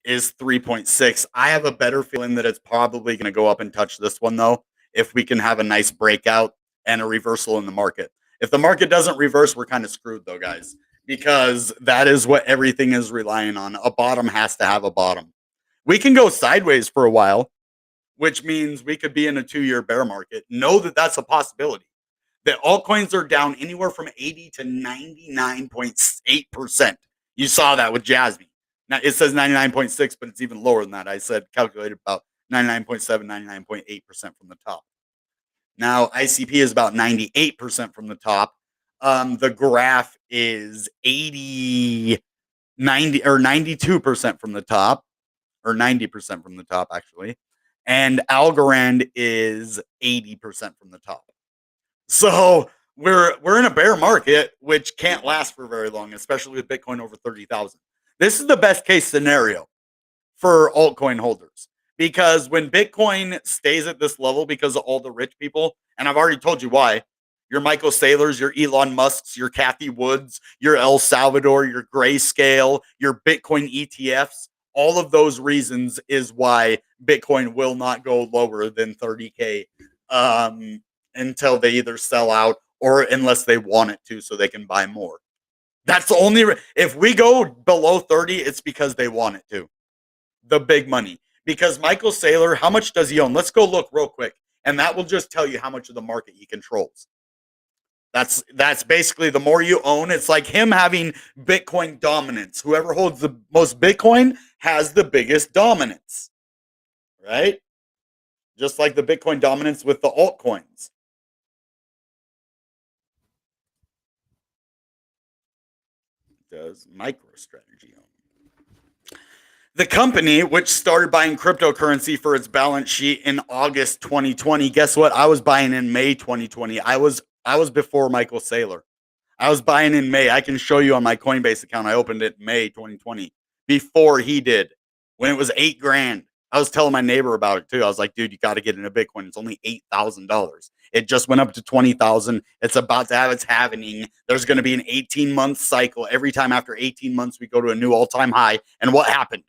is 3.6. I have a better feeling that it's probably going to go up and touch this one, though, if we can have a nice breakout and a reversal in the market. If the market doesn't reverse, we're kind of screwed, though, guys, because that is what everything is relying on. A bottom has to have a bottom. We can go sideways for a while, which means we could be in a 2-year bear market. Know that that's a possibility. That altcoins are down anywhere from 80 to 99.8%. You saw that with Jasmy. Now it says 99.6, but it's even lower than that. I said calculated about 99.7, 99.8% from the top. Now ICP is about 98% from the top. The graph is 80, 90, or 92% from the top, or 90% from the top, actually. And Algorand is 80% from the top. So we're in a bear market, which can't last for very long, especially with Bitcoin over 30,000. This is the best case scenario for altcoin holders, because when Bitcoin stays at this level because of all the rich people, and I've already told you why, your Michael Saylors, your Elon Musks, your Kathy Woods, your El Salvador, your Grayscale, your Bitcoin ETFs, all of those reasons is why Bitcoin will not go lower than 30K until they either sell out or unless they want it to so they can buy more. That's the only if we go below 30, it's because they want it to. The big money. Because Michael Saylor, how much does he own? Let's go look real quick. And that will just tell you how much of the market he controls. That's basically the more you own, it's like him having Bitcoin dominance. Whoever holds the most Bitcoin has the biggest dominance. Right? Just like the Bitcoin dominance with the altcoins. Does MicroStrategy own? The company, which started buying cryptocurrency for its balance sheet in August 2020, guess what? I was buying in May 2020. I was before Michael Saylor. I was buying in May. I can show you on my Coinbase account. I opened it May 2020 before he did, when it was $8,000. I was telling my neighbor about it too. I was like, dude, you got to get into Bitcoin. It's only $8,000. It just went up to 20,000. It's about to have its halving. There's going to be an 18-month cycle. Every time after 18 months, we go to a new all-time high. And what happened?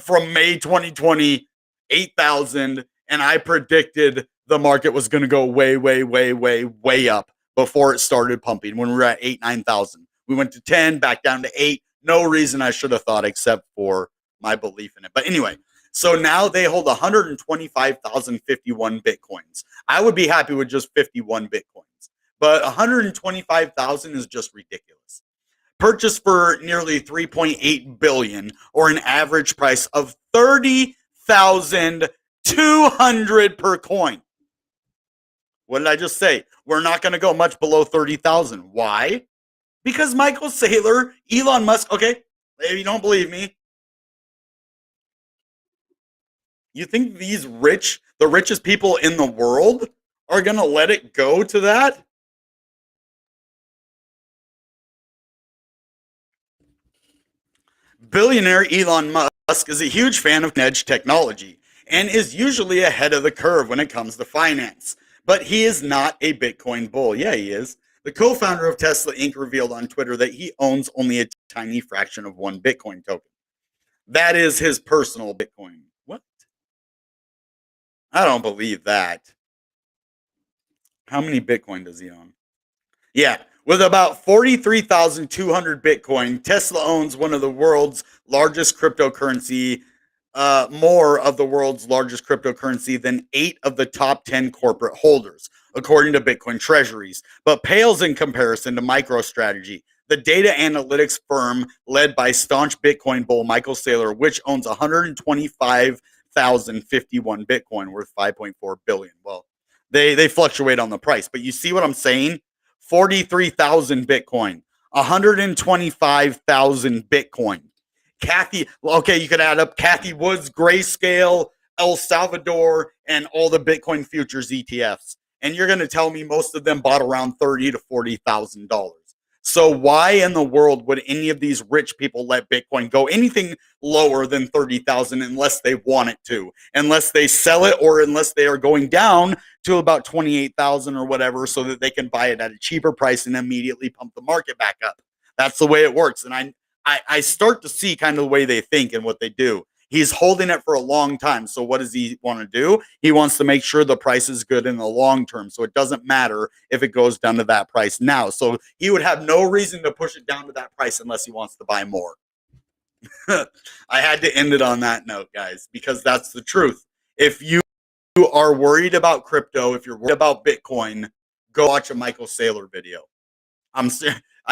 From May 2020, 8,000. And I predicted the market was going to go way, way, way, way, way up before it started pumping when we were at 8, 9,000. We went to 10, back down to 8. No reason I should have thought except for my belief in it. But anyway, so now they hold 125,051 Bitcoins. I would be happy with just 51 Bitcoins, but 125,000 is just ridiculous. Purchased for nearly 3.8 billion, or an average price of 30,200 per coin. What did I just say? We're not going to go much below 30,000. Why? Because Michael Saylor, Elon Musk, okay, if you don't believe me, you think these the richest people in the world are going to let it go to that? Billionaire Elon Musk is a huge fan of edge technology and is usually ahead of the curve when it comes to finance. But he is not a Bitcoin bull. Yeah, he is. The co-founder of Tesla Inc. revealed on Twitter that he owns only a tiny fraction of one Bitcoin token. That is his personal Bitcoin. What? I don't believe that. How many Bitcoin does he own? Yeah, with about 43,200 Bitcoin, Tesla owns one of the world's largest cryptocurrency, more of the world's largest cryptocurrency than 8 of the top 10 corporate holders, according to Bitcoin treasuries, but pales in comparison to MicroStrategy, the data analytics firm led by staunch Bitcoin bull Michael Saylor, which owns 125,051 Bitcoin worth 5.4 billion. Well, they fluctuate on the price, but you see what I'm saying? 43,000 Bitcoin, 125,000 Bitcoin. Kathy, okay, you could add up Kathy Woods, Grayscale, El Salvador, and all the Bitcoin futures ETFs. And you're going to tell me most of them bought around $30,000 to $40,000. So why in the world would any of these rich people let Bitcoin go anything lower than 30,000 unless they want it to, unless they sell it, or unless they are going down to about 28,000 or whatever, so that they can buy it at a cheaper price and immediately pump the market back up. That's the way it works. And I start to see kind of the way they think and what they do. He's holding it for a long time. So what does he want to do? He wants to make sure the price is good in the long term. So it doesn't matter if it goes down to that price now. So he would have no reason to push it down to that price unless he wants to buy more. I had to end it on that note, guys, because that's the truth. If you are worried about crypto, if you're worried about Bitcoin, go watch a Michael Saylor video. I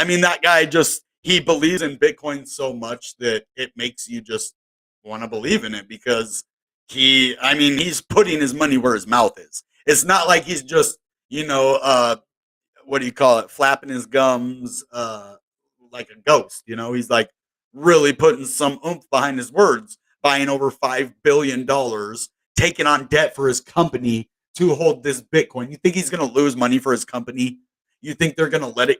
mean, that guy just, he believes in Bitcoin so much that it makes you just want to believe in it, because he's putting his money where his mouth is. It's not like he's just, what do you call it, flapping his gums like a ghost. He's like really putting some oomph behind his words, buying over $5 billion, taking on debt for his company to hold this Bitcoin. You think he's going to lose money for his company? You think they're going to let it?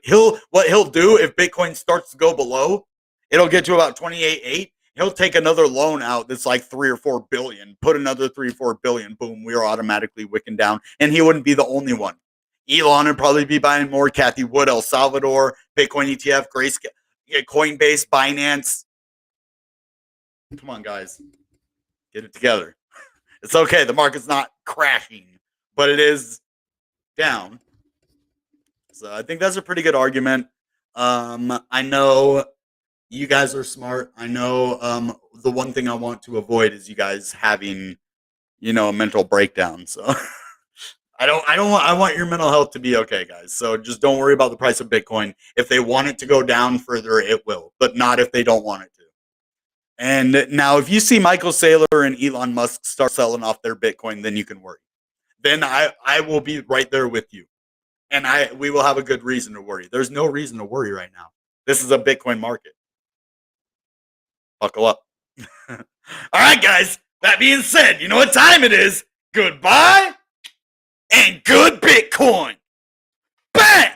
What he'll do if Bitcoin starts to go below, it'll get to about 28.8. He'll take another loan out that's like 3 or 4 billion, put another 3 or 4 billion, boom, we are automatically wicking down. And he wouldn't be the only one. Elon would probably be buying more. Kathy Wood, El Salvador, Bitcoin ETF, Grayscale, Coinbase, Binance. Come on, guys. Get it together. It's okay. The market's not crashing, but it is down. So I think that's a pretty good argument. I know you guys are smart. I know the one thing I want to avoid is you guys having, a mental breakdown. So I want your mental health to be okay, guys. So just don't worry about the price of Bitcoin. If they want it to go down further, it will, but not if they don't want it to. And now if you see Michael Saylor and Elon Musk start selling off their Bitcoin, then you can worry. Then I will be right there with you. And we will have a good reason to worry. There's no reason to worry right now. This is a Bitcoin market. Buckle up. All right, guys. That being said, you know what time it is. Goodbye and good Bitcoin. Bang!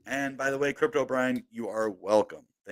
And by the way, Crypto Brian, you are welcome.